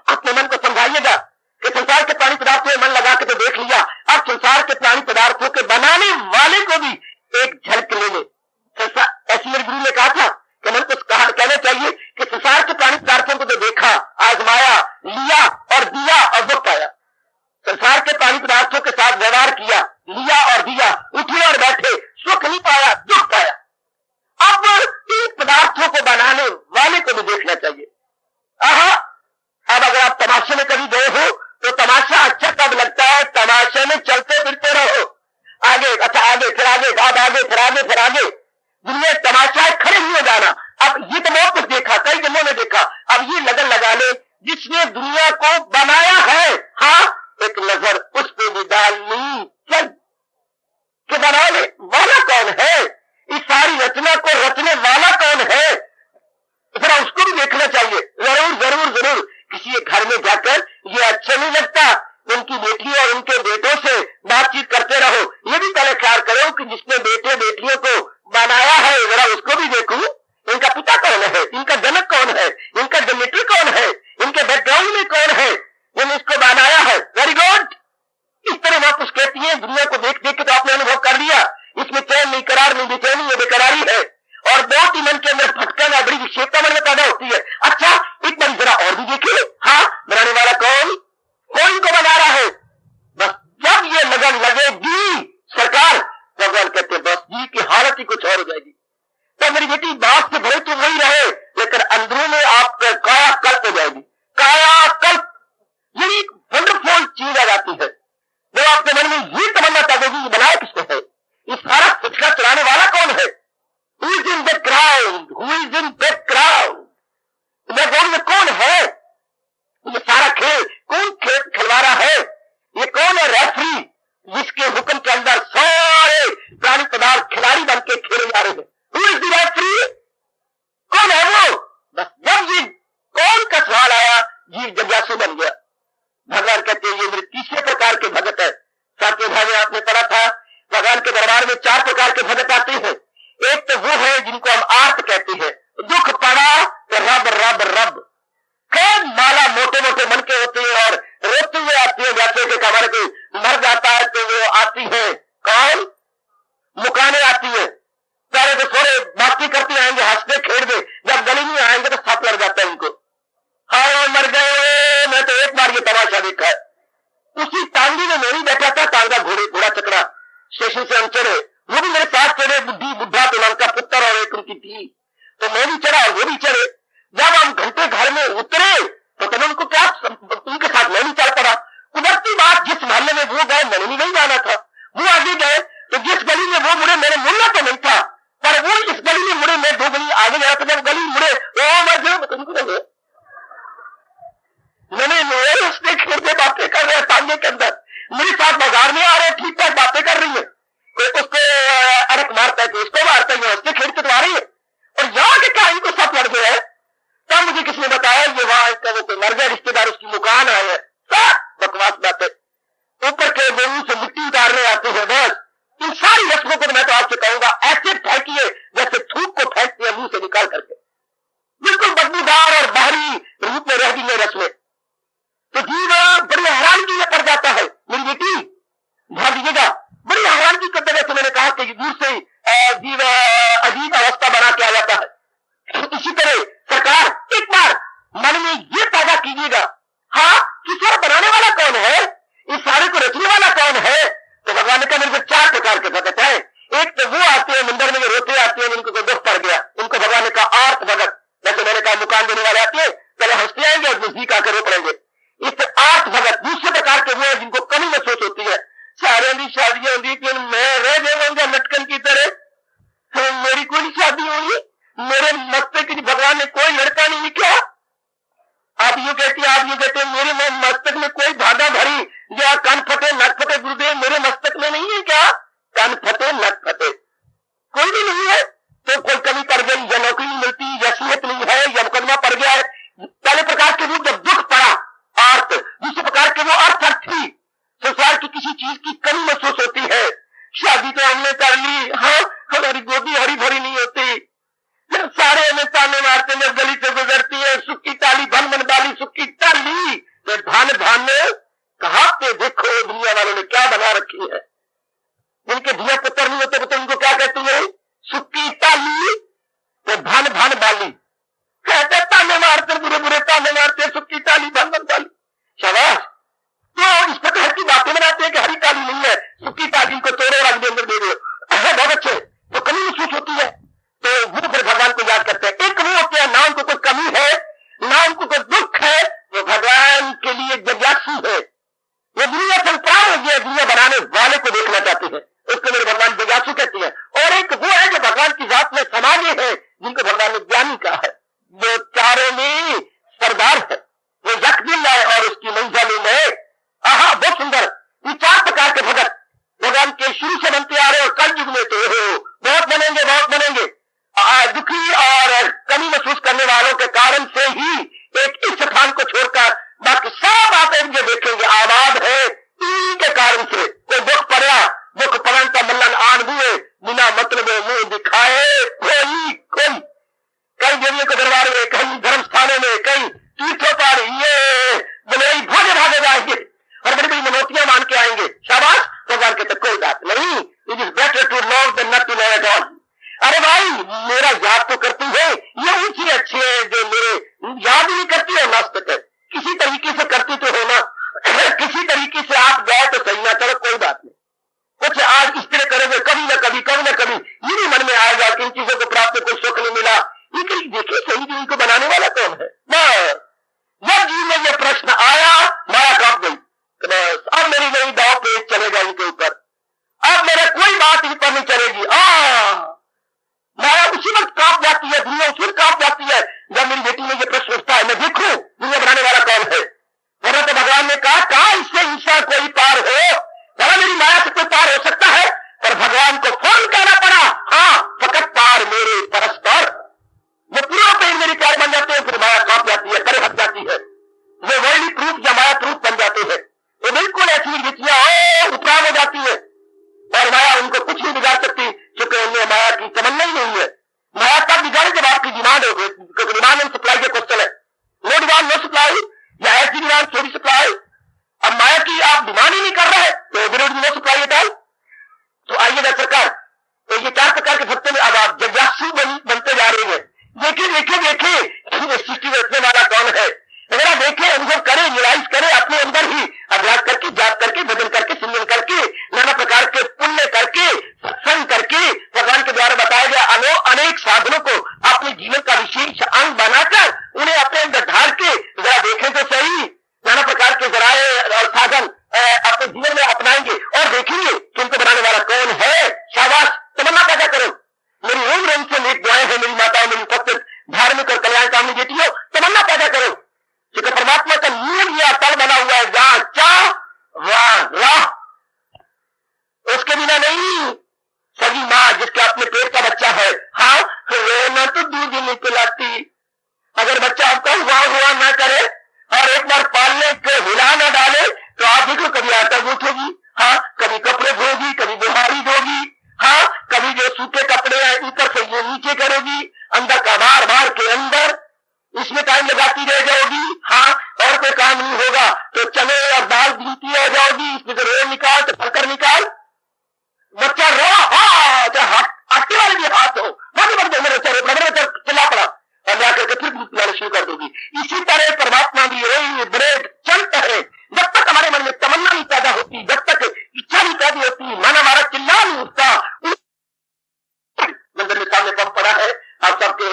अपने मन को समझाइएगा कि संसार के प्राणी पदार्थों में मन लगा के तो देख लिया, अब संसार के प्राणी पदार्थों के बनाने वाले को भी एक झलक ले ले। ऐसी मेरे गुरु ने कहा था कि मन को कहना चाहिए कि संसार के प्राणी पदार्थों को तो देखा, आजमाया, लिया और दिया और दुख पाया। संसार के प्राणी पदार्थों के साथ व्यवहार किया, लिया और दिया, उठे और बैठे, सुख नहीं पाया, दुख पाया। अब इन पदार्थों को बनाने वाले को भी देखना चाहिए। आहा, अब अगर आप तमाशे में कभी गए हो तो तमाशा अच्छा कब लगता है? तमाशे में चलते फिरते रहो, आगे अच्छा आगे फिर आगे, अब आगे फिर आगे फिर आगे। दुनिया तमाशा खड़े नहीं हो जाना। अब ये तो बहुत कुछ देखा, कई जन्मों में देखा, अब ये लगन लगा ले जिसने दुनिया को बनाया है, हाँ एक नजर उस पे भी डालनी चाहिए कि बना ले वाला कौन कौन है, इस सारी रचना को रचने वाला कौन है, जरा उसको भी देखना चाहिए। जरूर जरूर जरूर किसी एक घर में जाकर ये अच्छा नहीं लगता, उनकी बेटी और उनके बेटों से बातचीत करते रहो, ये भी पहले ख्याल करो कि जिसने बेटे बेटियों को बनाया है जरा उसको भी देखूं, इनका पिता कौन है, इनका जनक कौन है, इनका जनरेटर कौन है, इनके बैकग्राउंड में कौन है, जिन्होंने इसको बनाया है। Very good. इस तरह वापस कहती है, दुनिया को देख देख के तो आपने अनुभव कर लिया, इसमें चैन नहीं, करार नहीं, बेचैनी है, बेकरारी है, और बहुत ही मन के अंदर भटकन बड़ी विक्षेपता मन में पैदा होती है। अच्छा एक बार जरा और भी देखिए, हाँ बनाने वाला कौन इनको बना रहा है। बस जब ये लगन लगेगी सरकार, भगवान कहते हैं बस जी की हालत ही कुछ और हो जाएगी। तो मेरी बेटी बात से भले तो वही रहे, लेकिन अंदरों में आपका कायाकल्प हो जाएगी। कायाकल्प ये एक वंडरफुल चीज आ जाती है, जब आपके मन में ये तमन्ना पैदा ये बनाया किसने है, इस सारा सिलसिला चलाने वाला कौन है, Who is in the crowd? Who is in the crowd? Background में कौन है, ये सारा खेल कौन खिलवा रहा है, ये कौन है रेफरी जिसके हुक्म के अंदर सारे प्राणी पदार्थ खिलाड़ी बन के खेले जा रहे हैं। Who is the referee? कौन है वो। बस जब ये कौन का सवाल आया, जीव जिज्ञासु बन गया। भगवान कहते हैं ये मेरे तीसरे प्रकार के भगत है। सातवें भाग में आपने पढ़ा था भगवान के दरबार में 4 प्रकार के भगत आते हैं। एक तो वो है जिनको हम आर्त कहते हैं, दुख पड़ा तो रब रब रब, कई माला मोटे मोटे मन के होते हैं और रोते हुए आती है, जैसे कि हमारे कोई मर जाता है तो वो आती है, कौन मुकाने आती है, पहले तो थोड़े बाकी करते आएंगे हंसते खेड़ते, जब गली में आएंगे तो सप लग जाता है उनको, हाँ मर गए। मैं तो एक बार ये तमाशा देखा है, उसी टांगी में मैं भी बैठा था, टांगा घोड़ा चकरा स्टेशन से हम चढ़े, वो भी मेरे साथ चढ़े, बुढ़ी बुढ़ा तो उनका पुत्र और एक उनकी थी, तो मैं भी चढ़ा और वो भी चढ़े। जब हम घंटे घर में उतरे तो तब उनको क्या उनके साथ मैं भी चल पड़ा। कुदरती बात जिस मोहल्ले में वो गए मैंने भी नहीं जाना था, वो आगे गए तो जिस गली में वो मुड़े मैंने मुड़ना तो नहीं था, पर वो इस गली में मुड़े, मैं 2 गली आगे गया तो जब गली मुड़े मैंने उसने खेलते बातें कर रहे हैं टांगे के अंदर, मेरे साथ बाजार में आ रहे ठीक ठाक बातें कर रही है, कोई उसको अड़क मारता है, कोई उसको मारता है, उसके खेलते तो आ रही है, और यहाँ के क्या इनको सब लड़ गए हैं। तब मुझे किसी ने बताया ये वहां इसका वो कोई मर गया रिश्तेदार, उसकी मुकान आए हैं, सब बकवास बातें, ऊपर के मुंह से मिट्टी उतारने आते हैं। बस इन सारी रस्मों को मैं तो आपसे कहूंगा ऐसे फेंकिए जैसे थूक को फेंकते हैं मुंह से निकाल करके, बिल्कुल बदबूदार और बाहरी रूप में रह गई रस्में। तो जीव बड़ी हैरानगी में पड़ जाता है। मेरी बेटी ध्यान दीजिएगा, बड़ी हैरानगी करते जैसे मैंने कहा कि दूर से जीव अजीब अवस्था बना के आ जाता है। इसी तरह सरकार एक बार मन में ये पैदा कीजिएगा, हाँ कि सारा बनाने वाला कौन है, इस सारे को रचने वाला कौन है। तो भगवान ने कहा मेरे को 4 प्रकार के भगत है। एक तो वो आते हैं मंदिर में जो रोते आते हैं जिनको कोई दुख पड़ गया, उनको भगवान ने कहा आर्त भगत, जैसे मैंने कहा मुकान देने वाले आते हैं पहले हंसते आएंगे और नजदीक आकर रो पड़ेंगे, इस आर्त भगत। दूसरे प्रकार के वो है जिनको कमी महसूस होती है, सारे की शादियां होती कि मैं रह जाऊंगा लटकन की तरह, मेरी कोई शादी होगी, मेरे मस्तक की भगवान ने कोई लड़का नहीं लिखा। आप यूं कहते मेरे मस्तक में कोई धागा भरी या कान फटे नक फटे, गुरुदेव मेरे मस्तक में नहीं है क्या, कान फटे नक फटे कोई भी नहीं है। तो कोई कमी पड़ गई या नौकरी नहीं मिलती या सेहत नहीं है या मुकदमा पड़ गया है। पहले प्रकार के रूप जब दुख पड़ा अर्थ, दूसरे प्रकार के वो अर्थ थी संसार की किसी चीज की कमी महसूस होती है। शादी तो हमने कर ली, हाँ हमारी गोदी हरी भरी नहीं होती, सारे हमें ताने मारते जब गली से गुजरती है, सुखी ताली भन मन डाली सुखी ताली, तो धान धान कहा पे देखो दुनिया वालों ने क्या बना रखी है। जिनके धिया पुत्र नहीं होते तो उनको क्या कहती है, सुखी ताली तो धन धन बाली, कहते ताने मारते बुरे बुरे ताने मारते, सुखी ताली धन धन बाली, शाबाश। तो इस प्रकार की बातें बनाते हैं कि हरी ताली नहीं है, सुखी ताली को तोड़ो और आगे अंदर दे दो, बहुत अच्छे। तो कमी महसूस होती है तो वो फिर भगवान को याद करते हैं। एक वो होते हैं ना उनको कोई कमी है ना उनको कोई दुख है, वो भगवान के लिए जिज्ञासु है, वो दुनिया संसार हो गया, दुनिया बनाने वाले को देखना चाहते हैं, उसको मेरे भगवान जिज्ञासु कहते हैं। और एक वो है जो भगवान की जात में समाजे है, जिनको भगवान ने ज्ञानी कहा है, जो चारों में सरदार है, वो यकदिल है और उसकी मंजिल में आहा बहुत सुंदर। ये 4 प्रकार के भगत भगवान के शुरू से बनते आ रहे और कल युग में तो कमी महसूस करने वालों के कारण से ही एक इस स्थान को छोड़कर बाकी सब आप जो देखेंगे आबाद है, इन्हीं के कारण से। कोई दुख पड़ा, दुख पड़न का मल्लन आन हुए, बिना मतलब मुंह दिखाए कोई कई देवियों के दरबार में, कई धर्म स्थानों में, कई तीर्थों पर ये बलई भागे भागे जाएंगे और बड़ी बड़ी मनोतियां मान के आएंगे। शाबाश, भगवान के तो कोई बात नहीं, it is better to love than not to love at all. अरे भाई मेरा याद तो करती है, ये ऊंची अच्छी है जो मेरे याद नहीं करती है, नास्तिक है। किसी तरीके से करती तो हो ना, किसी तरीके से आप जाए तो सही ना, चलो कोई बात नहीं, कुछ आज इस तरह करोगे, कभी ना कभी ये भी मन में आएगा कि इन चीजों को प्राप्त कोई सुख नहीं मिला। लेकिन देखिए सही जीवन को बनाने वाला कौन है? जब जीवन में यह प्रश्न आया, माया कांप गई, अब मेरी नई दाव पेज चलेगा इनके ऊपर, अब मेरा कोई बात इन पर नहीं चलेगी। माया उसी वक्त कांप जाती है, दुनिया उसी वक्त कांप जाती है जब मेरी बेटी में यह प्रश्न उठता है, मैं देखूं दुनिया बनाने वाला कौन है। वरना तो भगवान ने कहा इससे इंसान कोई पार हो, भला मेरी माया से कोई पार हो सकता है? पर भगवान को फोन करना पड़ा, हाँ फकत पार मेरे परस्पर। वो पूरा पेड़ मेरी प्यार बन जाते हैं, फिर माया कांप जाती है, करे हट जाती है, वो वर्ल्ड प्रूफ या माया प्रूफ बन जाते हैं। वो बिल्कुल ऐसी रीतियां उपराम हो जाती है और माया उनको कुछ नहीं बिगाड़ सकती, क्योंकि उनमें माया की तमन्ना ही नहीं है। माया तब बिगाड़े जब आपकी डिमांड होगी, क्योंकि डिमांड एंड सप्लाई का क्वेश्चन है, नो डिमांड नो सप्लाई, या ऐसी डिमांड थोड़ी सप्लाई। अब माया की आप डिमांड ही नहीं कर रहे तो विरोध नो सप्लाई एट ऑल। तो आइएगा सरकार, तो ये 4 प्रकार के भक्तों में अब आप जग्यासु बनते जा रहे हैं। देखिए सृष्टि रचने वाला कौन है, अगर आप देखें, अनुभव करें, रियलाइज करें, अपने अंदर ही अभ्यास करके, जाप करके, भजन करके, सिमरन करके, नाना प्रकार के पुण्य करके, सत्संग करके, भगवान के द्वारा बताए गए अनेक साधनों को अपने जीवन का विशेष अंग बनाकर उन्हें अपने अंदर धार के जरा देखें तो सही, नाना प्रकार के जराए और साधन अपने जीवन में अपनाएंगे और देखेंगे कि उनको बनाने वाला कौन है। शाबाश, तमन्ना पैदा करो। मेरी रोम रोम से नेक दुआएं हैं मेरी माताओं, मेरी उपस्थित धार्मिक और कल्याण कामनी बेटियों, तमन्ना पैदा करो, क्योंकि परमात्मा का मूल या तल बना हुआ है, जहां चाह वहां राह, उसके बिना नहीं। सभी माँ जिसके अपने पेट का बच्चा है, हाँ रोना तो दूध नहीं पिलाती, अगर बच्चा आपका हुआ ना करे और एक बार पालने को हिला ना डाले तो आप देखो कभी आटा गूंथेगी, हाँ कभी कपड़े धोगी, कभी बीमारी धोगी, हाँ कभी जो सूखे कपड़े हैं ऊपर से ये नीचे करेगी, अंदर का बार के अंदर इसमें टाइम लगाती रह जाओगी, हाँ और कोई काम नहीं होगा तो चने और दाल बीनती हो जाओगी, इसमें से रोल निकाल तो पकड़ निकाल, बच्चा रो, हाँ चाहे आटे वाले भी हाथ हो, बच्चा चिल्ला पड़ा और जाकर के फिर दूध पिलाना शुरू कर दोगी। इसी तरह परमात्मा भी वही ब्रेड चलता है, जब तक हमारे मन में तमन्ना नहीं पैदा होती, जब तक इच्छा नहीं पैदा होती, मन हमारा चिल्ला नहीं उठता। मंदिर में सामने पंप पड़ा है, आप सबके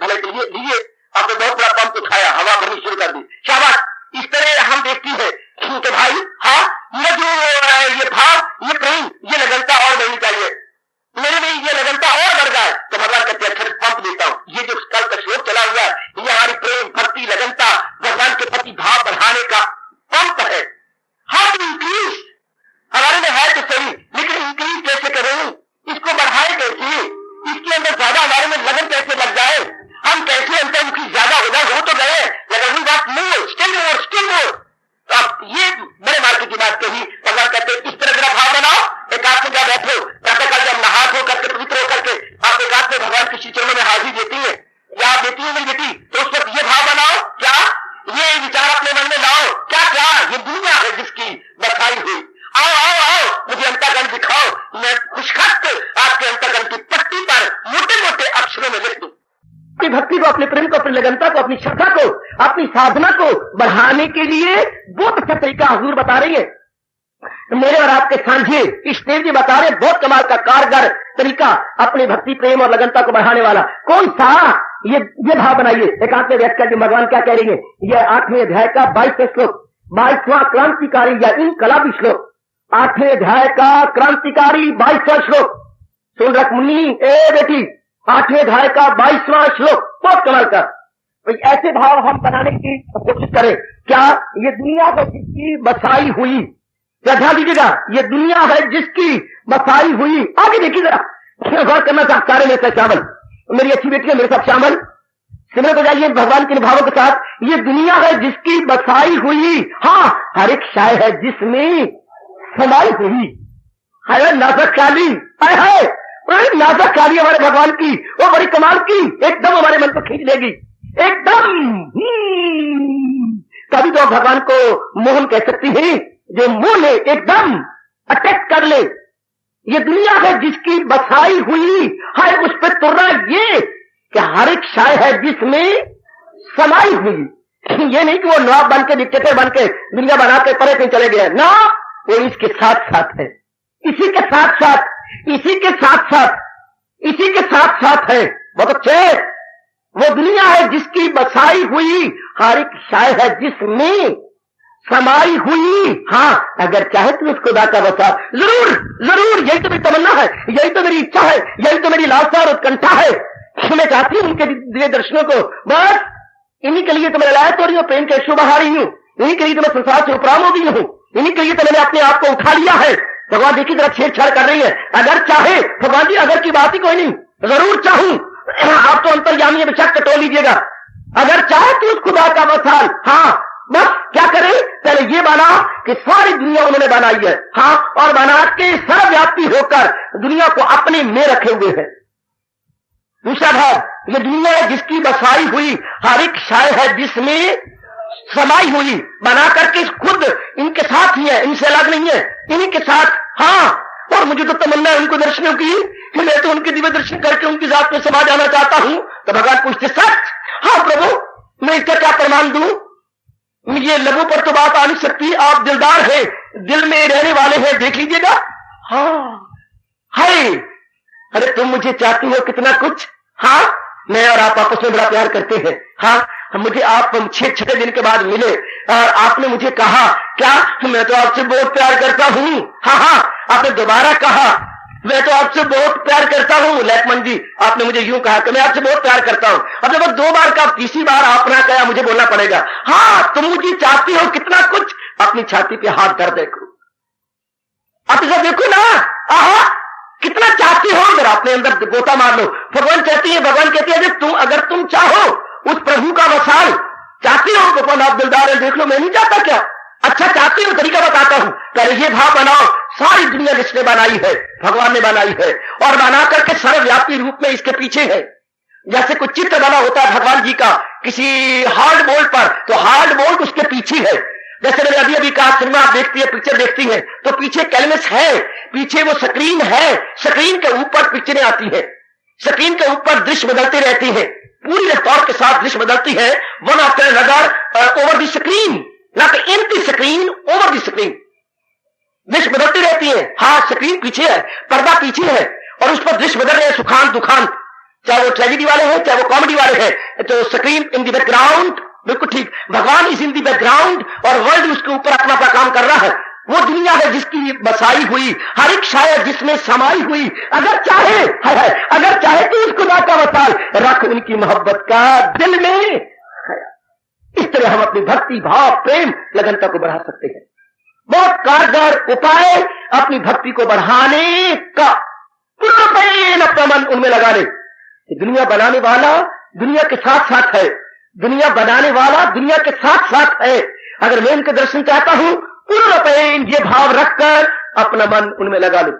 भले के लिए आपने बहुत बड़ा पंप उठाया, हवा भरनी शुरू कर दी, शाबाश। इस तरह हम देखती है कि भाई हाँ ये जो ये भाव, ये प्रेम, ये लगनता और बढ़नी चाहिए, मेरे में ये लगनता और बढ़ जाए तो भगवान कहते हैं पंप देता हूं। ये जो कल का श्लोक चला हुआ है, ये हमारी प्रेम भक्ति लगनता भगवान के प्रति भाव बढ़ाने का पंप है। हम इंक्रीज हमारे में है तो सही, लेकिन इंक्रीज कैसे करें, इसको बढ़ाए कैसे, इसके अंदर ज्यादा हमारे में लगन कैसे लग जाए, हम कैसे अंतर्मुखी ज्यादा हो जाए, हो तो गए लेकिन मोर स्टिल मोर। तो आप ये बड़े मार्केट की बात कही, भगवान कहते हैं इस तरह जरा भाव बनाओ, एक हाथ में क्या बैठो, प्रातःकाल जब नहा धो करके पवित्र होकर के आप एक हाथ में भगवान के श्री चरणों में हाजिर देती है या आप देती है मेरी बेटी, तो उस वक्त ये भाव बनाओ, क्या ये विचार अपने मन में लाओ, क्या ये दुनिया है जिसकी बसाई हुई, आओ मुझे अंतःकरण दिखाओ, मैं खुशखत आपके अंतःकरण की पट्टी पर मोटे मोटे अक्षरों में लिख दूं। अपनी भक्ति को, अपने प्रेम को, अपनी लगनता को, अपनी श्रद्धा को, अपनी साधना को बढ़ाने के लिए बहुत अच्छा तरीका हुजूर बता रही है। मेरे और आपके सांझे इष्टदेव जी बता रहे बहुत कमाल का कारगर तरीका अपनी भक्ति प्रेम और लगनता को बढ़ाने वाला। कौन सा? ये भाव बनाइए। एकांत में व्याख्या जी भगवान क्या कह रही है, यह 8वें अध्याय का 22वां श्लोक, 22वां क्रांतिकारी या इनकलाबी श्लोक, 8वें अध्याय का क्रांतिकारी 22वां श्लोक। सुन रख मुन्नी, ए बेटी, 8वें अध्याय का 22वां श्लोक बहुत कमाल का। तो ऐसे भाव हम बनाने की कोशिश करें। क्या ये दुनिया है जिसकी बसाई हुई, ध्यान दीजिएगा, ये दुनिया है जिसकी बसाई हुई। आगे देखिए जरा, गौर करना चाहता रहे मेरे साथ शामिल, मेरी अच्छी बेटी है मेरे साथ शामिल। सिमरत हो जाइए भगवान के भावों के साथ। ये दुनिया है जिसकी बसाई हुई, हाँ हर एक शाय है जिसमें समाई हुई। है नाजक काली, है नाजक काली हमारे भगवान की, वो बड़ी कमाल की, एकदम हमारे मन को खींच लेगी एकदम। तभी तो भगवान को मोहन कह सकती है, जो मोह ले एकदम अटैक कर ले। ये दुनिया है जिसकी बसाई हुई है, उस पर तुर्रा ये कि हर एक शाय है जिसमें समाई हुई। ये नहीं कि वो नवाब बन के डिक्टेटर बन के दुनिया बना के परे कहीं चले गए ना, वो इसके साथ साथ है, इसी के साथ साथ, इसी के साथ साथ, इसी के साथ साथ है। बहुत अच्छे, वो दुनिया है जिसकी बसाई हुई हर एक शाय है जिसमें समाई हुई। हाँ अगर चाहे तो उस खुदा का बसा, जरूर जरूर, यही तो मेरी तमन्ना है, यही तो मेरी इच्छा है, यही तो मेरी लालसा और उत्कंठा है। मैं चाहती हूं उनके दिव्य दर्शनों को, बस इन्हीं के लिए तो मैं लायक हो रही हूँ, प्रेम के शोभा रही हूँ, इन्हीं के लिए तो मैं संसार से उपराम हो गई हूँ, इन्हीं के लिए तो मैंने अपने आप को उठा लिया है। भगवान देखिए जरा छेड़छाड़ कर रही है। अगर चाहे भगवान जी, अगर की बात ही कोई नहीं, जरूर चाहूं, आप तो अंतर्यामी बेशक कटो लीजिएगा। अगर चाहे तो उस खुदा का मसाल, हाँ बस क्या करें, पहले ये बना कि सारी दुनिया उन्होंने बनाई है, हाँ, और बना के सर्वव्यापी होकर दुनिया को अपने में रखे हुए है। दूसरा भाव, ये दुनिया है जिसकी बसाई हुई हर एक शाय है जिसमें समाई हुई, बना करके खुद इनके साथ ही है, इनसे अलग नहीं है, इन्हीं के साथ। हाँ, और मुझे तो तमन्ना है उनको दर्शनों की कि मैं तो उनके दिव्य दर्शन करके उनकी जात में समा जाना चाहता हूं। तो भगवान पूछते सच? हाँ प्रभु, मैं इसका क्या प्रमाण दूं? ये लबों पर तो बात आ नहीं सकती, आप दिलदार हैं, दिल में रहने वाले हैं, देख लीजिएगा। हाँ है, अरे तुम मुझे चाहती हो कितना कुछ। हाँ, मैं और आप आपस में बड़ा प्यार करते हैं। हाँ, मुझे आप 6 दिन के बाद मिले और आपने मुझे कहा, क्या मैं तो आपसे बहुत प्यार करता हूँ। हाँ हाँ, आपने दोबारा कहा मैं तो आपसे बहुत प्यार करता हूँ। लक्ष्मण जी, आपने मुझे यूं कहा कि मैं आपसे बहुत प्यार करता हूँ। अब जब 2 बार का, तीसरी बार आपने कहा, मुझे बोलना पड़ेगा, हाँ तुम मुझे चाहती हो कितना कुछ। अपनी छाती पे हाथ धर देखो, आप इसे देखो ना, आहा कितना चाहती हो, अगर अपने अंदर गोता मार लो। भगवान कहती है, भगवान कहती है तुम, अगर तुम चाहो उस प्रभु का वसाल, चाहती हो, भगवान आप दिलदार है, देख लो, मैं नहीं चाहता क्या? अच्छा चाहती हूँ, तरीका बताता हूँ, पहले ये भाव बनाओ, सारी दुनिया जिसने बनाई है भगवान ने बनाई है, और बना करके सर्वव्यापी रूप में इसके पीछे है। जैसे कोई चित्र बना होता है भगवान जी का किसी हार्ड बोर्ड पर, तो हार्ड बोर्ड उसके पीछे है। जैसे मैंने अभी अभी कहा, सिनेमा आप देखती है, पिक्चर देखती है, तो पीछे कैनवस है, पीछे वो स्क्रीन है, स्क्रीन के ऊपर पिक्चरें आती है, स्क्रीन के ऊपर दृश्य बदलती रहती है, पूरी रफ्तार के साथ दृश्य बदलती है, one after another over the screen, not in the screen, over the screen, दृश्य बदलती रहती है। हाँ, स्क्रीन पीछे है, पर्दा पीछे है, और उस पर दृश्य बदल रहे हैं, सुखान दुखान, चाहे वो ट्रेजेडी वाले हैं चाहे वो कॉमेडी वाले हैं, तो स्क्रीन इन द बैकग्राउंड, बिल्कुल ठीक, भगवान इज इन दी बैकग्राउंड और वर्ल्ड उसके ऊपर अपना अपना काम कर रहा है। वो दुनिया है जिसकी बसाई हुई हर एक शायर जिसमें समाई हुई, अगर चाहे है, अगर चाहे तो उस खुदा का वसाल रख उनकी मोहब्बत का दिल में। इस तरह हम अपनी भक्ति भाव प्रेम लगनता को बढ़ा सकते हैं। बहुत कारगर उपाय अपनी भक्ति को बढ़ाने का, पूर्ण अपना मन उनमें लगा ले। दुनिया बनाने वाला दुनिया के साथ साथ है, दुनिया बनाने वाला दुनिया के साथ साथ है। अगर मैं उनके दर्शन चाहता हूं, पूर्ण ये भाव रखकर अपना मन उनमें लगा लूं।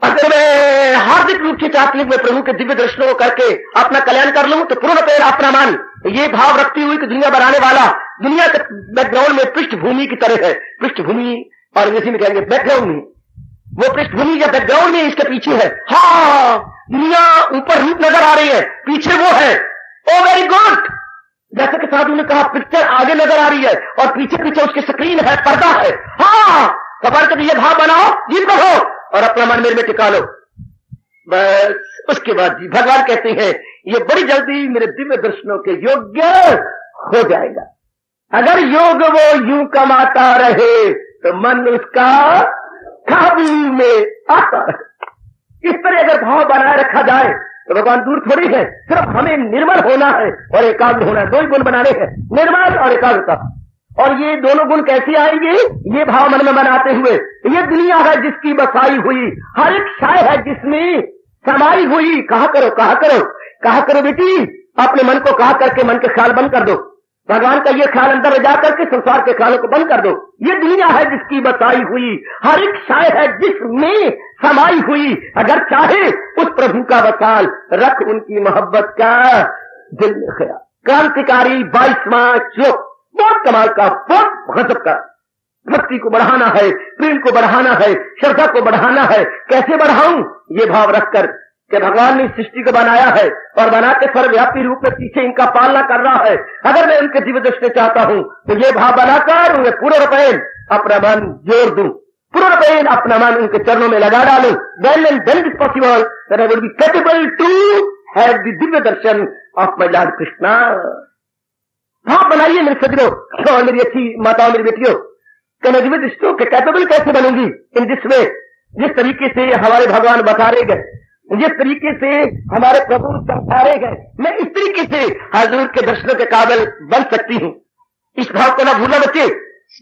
अगर मैं हार्दिक रूप से चाहती हूं मैं प्रभु के दिव्य दर्शनों को करके अपना कल्याण कर लूं, तो पूर्ण अपना मन ये भाव रखती हुई कि दुनिया बनाने वाला दुनिया के बैकग्राउंड में पृष्ठभूमि की तरह है, पृष्ठभूमि और अंग्रेजी में कहेंगे बैकग्राउंड में, वो पृष्ठभूमि या बैकग्राउंड में इसके पीछे है। हाँ, दुनिया ऊपर रूप नजर आ रही है, पीछे वो है। ओ वेरी गुड, जैसे कि साधु ने कहा, पिक्चर आगे नजर आ रही है और पीछे पीछे उसकी स्क्रीन है, पर्दा है। हाँ, खबर कर ये भाव बनाओ, जीत हो और अपना मन मेरे में टिका लो। बस उसके बाद जी भगवान कहते हैं ये बड़ी जल्दी मेरे दिव्य दर्शनों के योग्य हो जाएगा। अगर योग वो यूं कमाता रहे तो मन उसका काबू में आता रहे। इस तरह अगर भाव बनाए रखा जाए तो भगवान दूर थोड़ी है, सिर्फ हमें निर्मल होना है और एकाग्र होना है। 2 ही गुण बनाने हैं, निर्मल और एकाग्रता। और ये दोनों गुण कैसे आएंगे? ये भाव मन में बनाते हुए, ये दुनिया है जिसकी बसाई हुई हर एक शाय है जिसमें समाई हुई। कहा करो, कहा करो, कहा करो बेटी, अपने मन को कहा करके मन के ख्याल बंद कर दो। भगवान का ये ख्याल अंदर जा करके संसार के ख्यालों को बंद कर दो। ये दुनिया है जिसकी बसाई हुई, हर एक शाय है जिसमें समाई हुई। अगर चाहे उस प्रभु का वसाल, रख उनकी मोहब्बत का दिल में ख्याल। क्रांतिकारी 22वां श्लोक बहुत कमाल का, बहुत गजब का। भक्ति को बढ़ाना है, प्रेम को बढ़ाना है, श्रद्धा को बढ़ाना है। कैसे बढ़ाऊं? ये भाव रखकर कि भगवान ने सृष्टि को बनाया है और बना के सर्वव्यापी रूप में पीछे इनका पालना कर रहा है। अगर मैं उनके दिव्य दृष्टि चाहता हूं तो ये भाव बनाकर उन्हें पूर्ण रूपेण अपना मन जोड़ दूं, पूर्ण रूपेण अपना मन उनके चरणों में लगा डालूं। Then and then it is possible that I will be capable to have the Divya Darshan of my Lord Krishna। भाव बनाइए मेरे सज्जनों और मेरी अच्छी माताओं, मेरी बेटियों, कि मैं दिव्य दृष्टियों के कैपेबल कैसे बनूंगी? इन दिस वे, जिस तरीके से हमारे भगवान बतारे गए, जिस तरीके से हमारे प्रभु समझाए गए, मैं इस तरीके से हजूर के दर्शनों के काबिल बन सकती हूँ। इस भाव को ना भूलना बच्चे।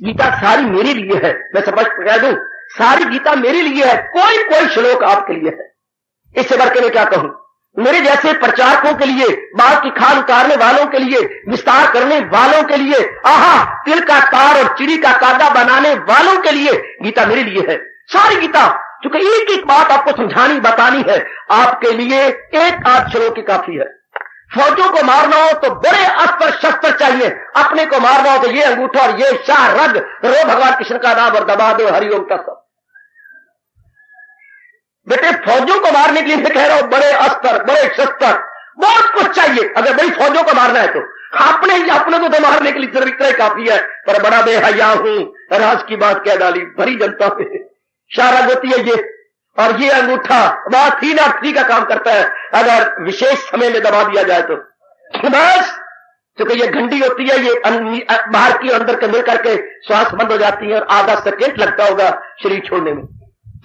गीता सारी मेरे लिए है, मैं स्पष्ट कह दूं, सारी गीता मेरे लिए है, कोई कोई श्लोक आपके लिए है। इससे बढ़ के मैं क्या कहूं? मेरे जैसे प्रचारकों के लिए, बाल की खाल उतारने वालों के लिए, विस्तार करने वालों के लिए, आहा तिल का तार और चिड़ी का कागा बनाने वालों के लिए गीता मेरे लिए है। सारी गीता, क्योंकि एक एक बात आपको समझानी बतानी है, आपके लिए एक आध श्लोक की काफी है। फौजों को मारना हो तो बड़े अस्त्र शस्त्र चाहिए, अपने को मारना हो तो ये अंगूठा और ये शाह रग, रो भगवान कृष्ण का नाम और दबा दो हरिओम तत्व। बेटे फौजों को मारने के लिए मैं कह रहा हूं बड़े अस्त्र, बड़े शस्त्र, बहुत कुछ चाहिए। अगर बड़ी फौजों को मारना है तो अपने को तो मारने के लिए सिर्फ इतना ही काफी है। पर बड़ा बेहया हूं, राज की बात कह डाली, भरी जनता पे शारग होती है ये, और ये अंगूठा बात ही ना का काम करता है अगर विशेष समय में दबा दिया जाए तो। बस क्योंकि ये घंटी होती है, ये बाहर की अंदर के मिल करके श्वास बंद हो जाती है और आधा सेकेंड लगता होगा शरीर छोड़ने में।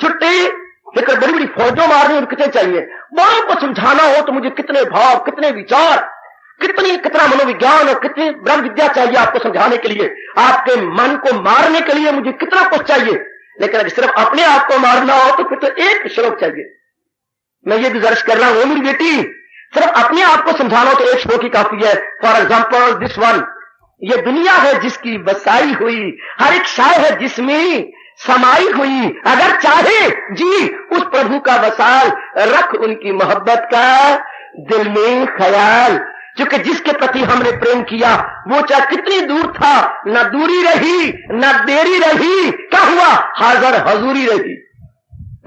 छुट्टी लेकर बड़ी बड़ी फौजों मारनी और कितने चाहिए। बड़ों को समझाना हो तो मुझे कितने भाव, कितने विचार, कितना मनोविज्ञान और कितनी ब्रह्म विद्या चाहिए आपको समझाने के लिए। आपके मन को मारने के लिए मुझे कितना कुछ चाहिए। लेकिन अगर सिर्फ अपने आप को मारना हो तो फिर तो एक श्लोक चाहिए। मैं ये गुजारिश कर रहा हूं मेरी बेटी, सिर्फ अपने आप को समझाना हो तो एक श्लोक ही काफी है। फॉर एग्जाम्पल दिस वन, ये दुनिया है जिसकी बसाई हुई, हर एक शाय है जिसमें समाई हुई। अगर चाहे जी उस प्रभु का वसाल, रख उनकी मोहब्बत का दिल में ख्याल। क्योंकि जिसके प्रति हमने प्रेम किया वो चाहे कितनी दूर था, न दूरी रही न देरी रही, क्या हुआ? हाजिर हजूरी रही।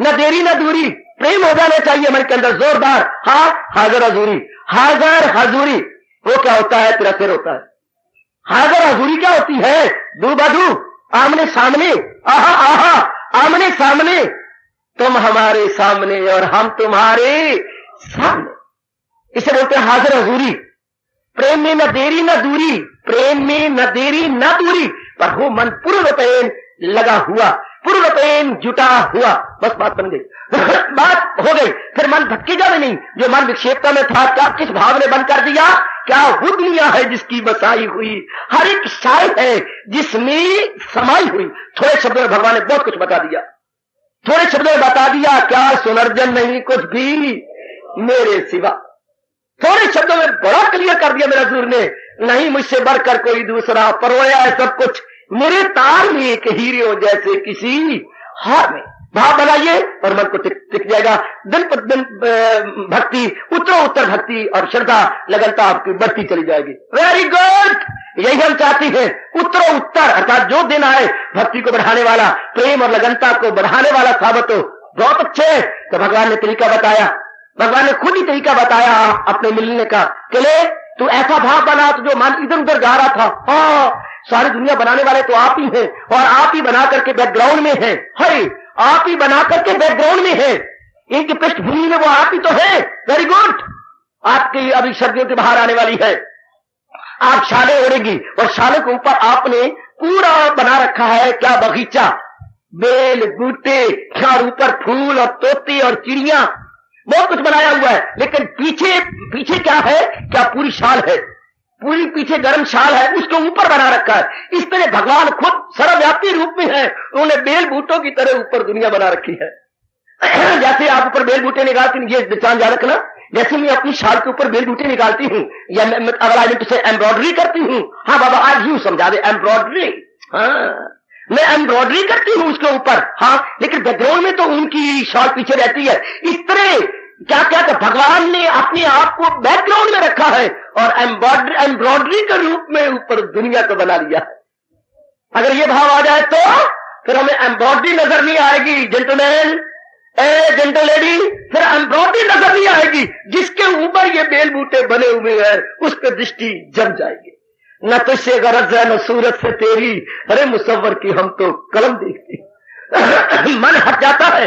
न देरी न दूरी, प्रेम हो जाना चाहिए मन के अंदर जोरदार। हाँ, हाजिर हजूरी। हाजिर हजूरी वो क्या होता है? तेरा सिर होता है। हाजिर हजूरी क्या होती है? दू बदू, आमने सामने, आहा आहा आमने सामने, तुम हमारे सामने और हम तुम्हारे सामने। इसे बोलते हैं हाजिर हजूरी। प्रेम में न देरी न दूरी, प्रेम में न देरी न दूरी, पर हो मन पूर्ण रूपेण लगा हुआ, पूर्ण रूपेण जुटा हुआ। बस बात बन गई, बात हो गई। फिर मन भटकेगा भी नहीं। जो मन विक्षेपता में था, क्या किस भाव ने बंद कर दिया? क्या वो दुनिया है जिसकी बसाई हुई, हर एक शाय है जिसमें समाई हुई। थोड़े शब्दों में भगवान ने बहुत कुछ बता दिया, थोड़े शब्दों में बता दिया। क्या सुनर्जन नहीं कुछ भी मेरे सिवा। थोड़े शब्दों में बड़ा क्लियर कर दिया मेरा हजूर ने, नहीं मुझसे बढ़कर कोई दूसरा, परोया है सब कुछ मेरे तार में एक हीरे जैसे किसी हार में। भाव बनाइए और मन को टिक जाएगा। दिन पर दिन भक्ति, उत्तर भक्ति और श्रद्धा लगनता आपकी बढ़ती चली जाएगी। वेरी गुड, यही हम चाहते हैं। उत्तर अर्थात जो दिन आए भक्ति को बढ़ाने वाला, प्रेम और लगनता को बढ़ाने वाला साबित हो। बहुत अच्छे। तो भगवान ने तरीका बताया, भगवान ने खुद ही तरीका बताया अपने मिलने का। चले तू ऐसा भाव बना तो जो मन इधर उधर जा रहा था। हाँ, सारी दुनिया बनाने वाले तो आप ही हैं और आप ही बना करके बैकग्राउंड में हैं। है, आप ही बना करके बैकग्राउंड में है, इनकी पृष्ठभूमि में वो आप ही तो है। Very good. आपकी अभी सर्दियों के बाहर आने वाली है, आप शाले ओढ़ेगी और शाले के ऊपर आपने पूरा बना रखा है क्या? बगीचा, बेल बूटे, और ऊपर फूल और तोते और चिड़िया, बहुत कुछ बनाया हुआ है। लेकिन पीछे क्या है? क्या पूरी शाल है, पूरी पीछे गर्म शाल है, उसके ऊपर बना रखा है। इस तरह भगवान खुद सर्वव्यापी रूप में है, उन्होंने बेल बूटों की तरह ऊपर दुनिया बना रखी है। जैसे आप ऊपर बेल बूटे निकालते, ये चांद याद रखना, जैसे मैं अपनी शाल के ऊपर बेल बूटे निकालती हूँ या अगर आई से एम्ब्रॉयडरी करती हूँ, हाँ बाबा आज यूं समझा दे एम्ब्रॉयडरी, हाँ मैं एम्ब्रॉयडरी करती हूँ उसके ऊपर, हाँ लेकिन बैकग्राउंड में तो उनकी शाल पीछे रहती है। इस तरह क्या क्या तो भगवान ने अपने आप को बैकग्राउंड में रखा है और एम्ब्रॉयडरी के रूप में ऊपर दुनिया को बना लिया है। अगर ये भाव आ जाए तो फिर हमें एम्ब्रॉयडरी नजर नहीं आएगी जेंटलमैन, जेंटल लेडी, फिर एम्ब्रॉयडरी नजर नहीं आएगी। जिसके ऊपर ये बेल बूटे बने हुए हैं उस पर दृष्टि जम जाएगी। न तुझसे गरज है न सूरत से तेरी, अरे मुसव्वर की हम तो कलम देखती मन हट जाता है।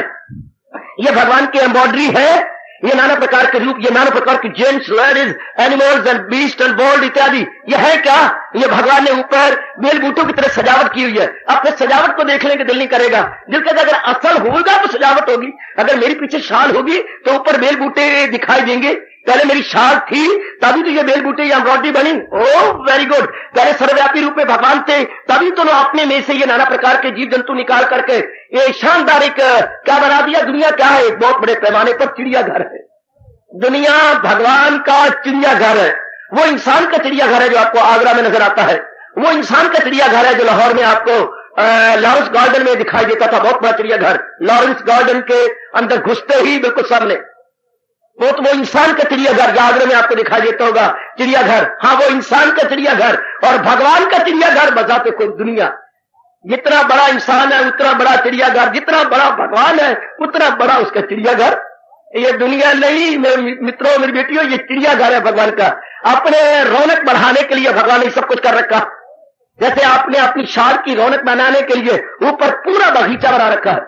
ये भगवान की एम्ब्रॉयडरी है, ये नाना प्रकार के रूप, ये नाना प्रकार की gents, ladies, animals and beast and bird इत्यादि, ये है क्या? ये भगवान ने ऊपर बेल बूटों की तरह सजावट की हुई है। अब फिर सजावट को देखने के दिल नहीं करेगा, दिल कहता अगर असल होगा तो सजावट होगी। अगर मेरी पीछे शाल होगी तो ऊपर बेल बूटे दिखाई देंगे। पहले मेरी शाल थी तभी तो ये बेल बूटे या एम्ब्रॉयडरी बनी। Oh very good. पहले सर्वव्यापी रूप में भगवान थे तभी तो अपने में से ये नाना प्रकार के जीव जंतु निकाल करके ये शानदार एक क्या बना दिया। दुनिया क्या है? एक बहुत बड़े पैमाने पर चिड़ियाघर है। दुनिया भगवान का चिड़ियाघर है। वो इंसान का चिड़ियाघर है जो आपको आगरा में नजर आता है, वो इंसान का चिड़ियाघर है जो लाहौर में आपको लॉरेंस गार्डन में दिखाई देता था। बहुत बड़ा चिड़ियाघर, लॉरेंस गार्डन के अंदर घुसते ही बिल्कुल सामने वो इंसान का चिड़ियाघर आगरा में आपको दिखाई देता होगा चिड़ियाघर। हाँ वो इंसान का चिड़ियाघर और भगवान का चिड़ियाघर बजाते कोई दुनिया। जितना बड़ा इंसान है उतना बड़ा चिड़ियाघर, जितना बड़ा भगवान है उतना बड़ा उसका चिड़ियाघर। ये दुनिया नहीं मेरे मित्रों मेरी बेटियों, ये चिड़ियाघर है भगवान का। अपने रौनक बढ़ाने के लिए भगवान ने सब कुछ कर रखा। जैसे आपने अपनी शाल की रौनक बनाने के लिए ऊपर पूरा बगीचा बना रखा है,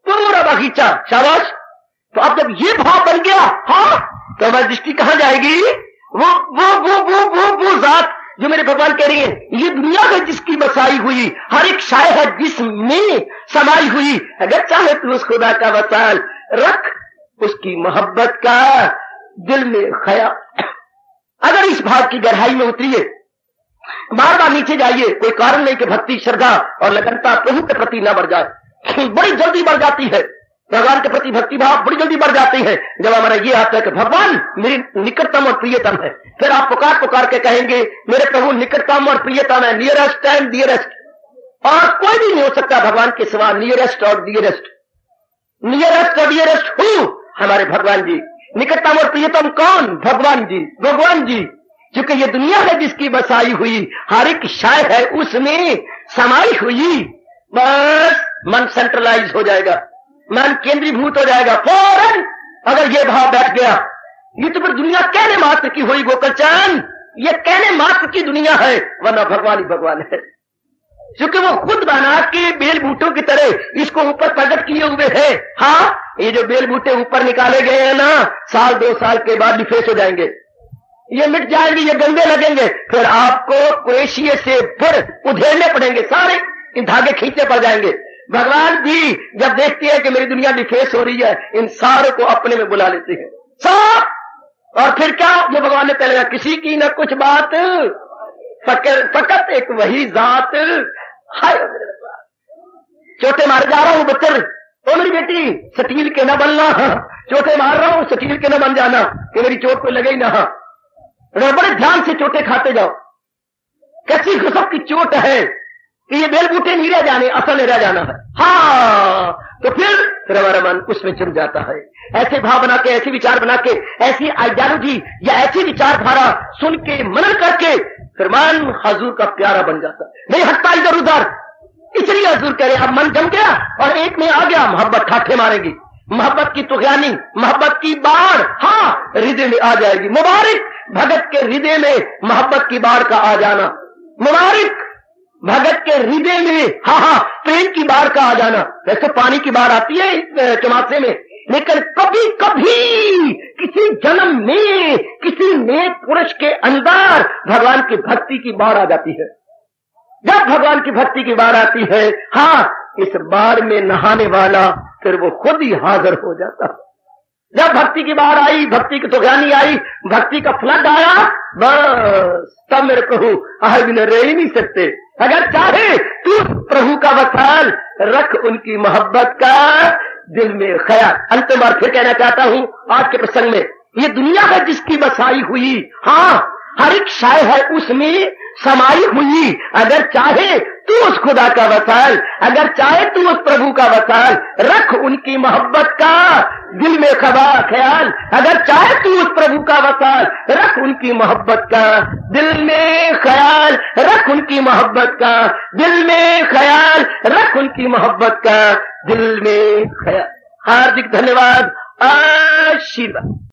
पूरा बगीचा, शाबाश। तो अब जब ये भाव बन गया, हाँ तो हमारी दृष्टि कहां जाएगी? वो जात जो मेरे भगवान कह रही है, ये दुनिया है जिसकी बसाई हुई, हर एक शाय है जिसमें समाई हुई। अगर चाहे तो उस खुदा का वसाल रख, उसकी मोहब्बत का दिल में ख्याल। अगर इस भाव की गहराई में उतरिए, बार बार नीचे जाइए, कोई कारण नहीं कि भक्ति, श्रद्धा और लगनता प्रभु के प्रति न बढ़ जाए। बड़ी जल्दी बढ़ जाती है भगवान के प्रति भक्ति भाव, बड़ी जल्दी बढ़ जाती है जब हमारा ये आता है कि भगवान मेरी निकटतम और प्रियतम है। फिर आप पुकार पुकार के कहेंगे मेरे प्रभु निकटतम और प्रियतम है, नियरेस्ट एंड डियरेस्ट, और कोई भी नहीं हो सकता भगवान के सिवा नियरेस्ट और डियरेस्ट। नियरेस्ट और डियरेस्ट हूँ हमारे भगवान जी। निकटतम और प्रियतम कौन? भगवान जी, भगवान जी। क्योंकि ये दुनिया है जिसकी बसाई हुई, हर एक शाय है उसमें समाई हुई। बस मन सेंट्रलाइज हो जाएगा, मन केंद्रीभूत हो जाएगा फौरन। अगर ये भाव बैठ गया, ये तो फिर दुनिया कहने मात्र की हुई गोकलचान, ये कहने मात्र की दुनिया है, वरना भगवान ही भगवान है। क्योंकि वो खुद बना के बेल बूटों की तरह इसको ऊपर प्रकट किए हुए है। हाँ ये जो बेल बूटे ऊपर निकाले गए हैं ना, साल 2 साल के बाद डिफेस हो जाएंगे, ये मिट जाएंगे, ये गंदे लगेंगे। फिर आपको क्रोएशिया से फिर उधेड़ने पड़ेंगे, सारे धागे खींचने पड़ जाएंगे। भगवान भी जब देखते हैं कि मेरी दुनिया डिफेस हो रही है, इन सारों को अपने में बुला लेते हैं सब। और फिर क्या जो भगवान ने पहले किसी की न कुछ बात, फकत एक वही जात। हाय चोटे मार जा रहा हूं बच्चर, ओ मेरी बेटी स्टील के न बनना, चोटे मार रहा हूं स्टील के न बन जाना कि मेरी चोट को लगे ही ना। बड़े ध्यान से चोटें खाते जाओ। कैसी गजब की चोट है कि ये बेल बूटे नहीं रह जाने, असल नहीं रह जाना है। हाँ तो फिर हमारा मन उसमें जुड़ जाता है। ऐसे भाव बना के, ऐसी विचार बना के, ऐसी आइडियोलॉजी या ऐसी विचारधारा सुन के मनन करके फिर मन हजूर का प्यारा बन जाता है, नहीं हटता इधर उधर। इसलिए हजूर कह रहे अब मन जम गया और एक में आ गया, मोहब्बत ठाठे मारेगी, मोहब्बत की तुगयानी, मोहब्बत की बाढ़ हाँ हृदय में आ जाएगी। मुबारक भगत के हृदय में मोहब्बत की बाढ़ का आ जाना, मुबारक भगत के हृदय में हाँ प्रेम की बाढ़ का आ जाना। वैसे पानी की बाढ़ आती है चमासे में, लेकिन कभी कभी किसी जन्म में किसी नेक पुरुष के अंदर भगवान की भक्ति की बाढ़ आ जाती है। जब भगवान की भक्ति की बाढ़ आती है, हाँ इस बाढ़ में नहाने वाला फिर वो खुद ही हाजिर हो जाता है। जब भक्ति की बाढ़ आई, भक्ति की तुगयानी आई, भक्ति का फ्लड आया, बस तब मेरे प्रभु आए बिना रह ही नहीं सकते। अगर चाहे तू प्रभु का वसाल रख, उनकी मोहब्बत का दिल में ख्याल। अंतिम बार फिर कहना चाहता हूं आज के प्रसंग में, ये दुनिया है जिसकी बसाई हुई, हाँ हर एक शय है उसमें समाई हुई। अगर चाहे तू उस खुदा का वसाल, अगर चाहे तू उस प्रभु का वसाल, रख उनकी मोहब्बत का दिल में ख्याल। अगर चाहे तू उस प्रभु का वसाल, रख उनकी मोहब्बत का दिल में ख्याल, रख उनकी मोहब्बत का दिल में ख्याल, रख उनकी मोहब्बत का दिल में ख्याल। हार्दिक धन्यवाद, आशीर्वाद।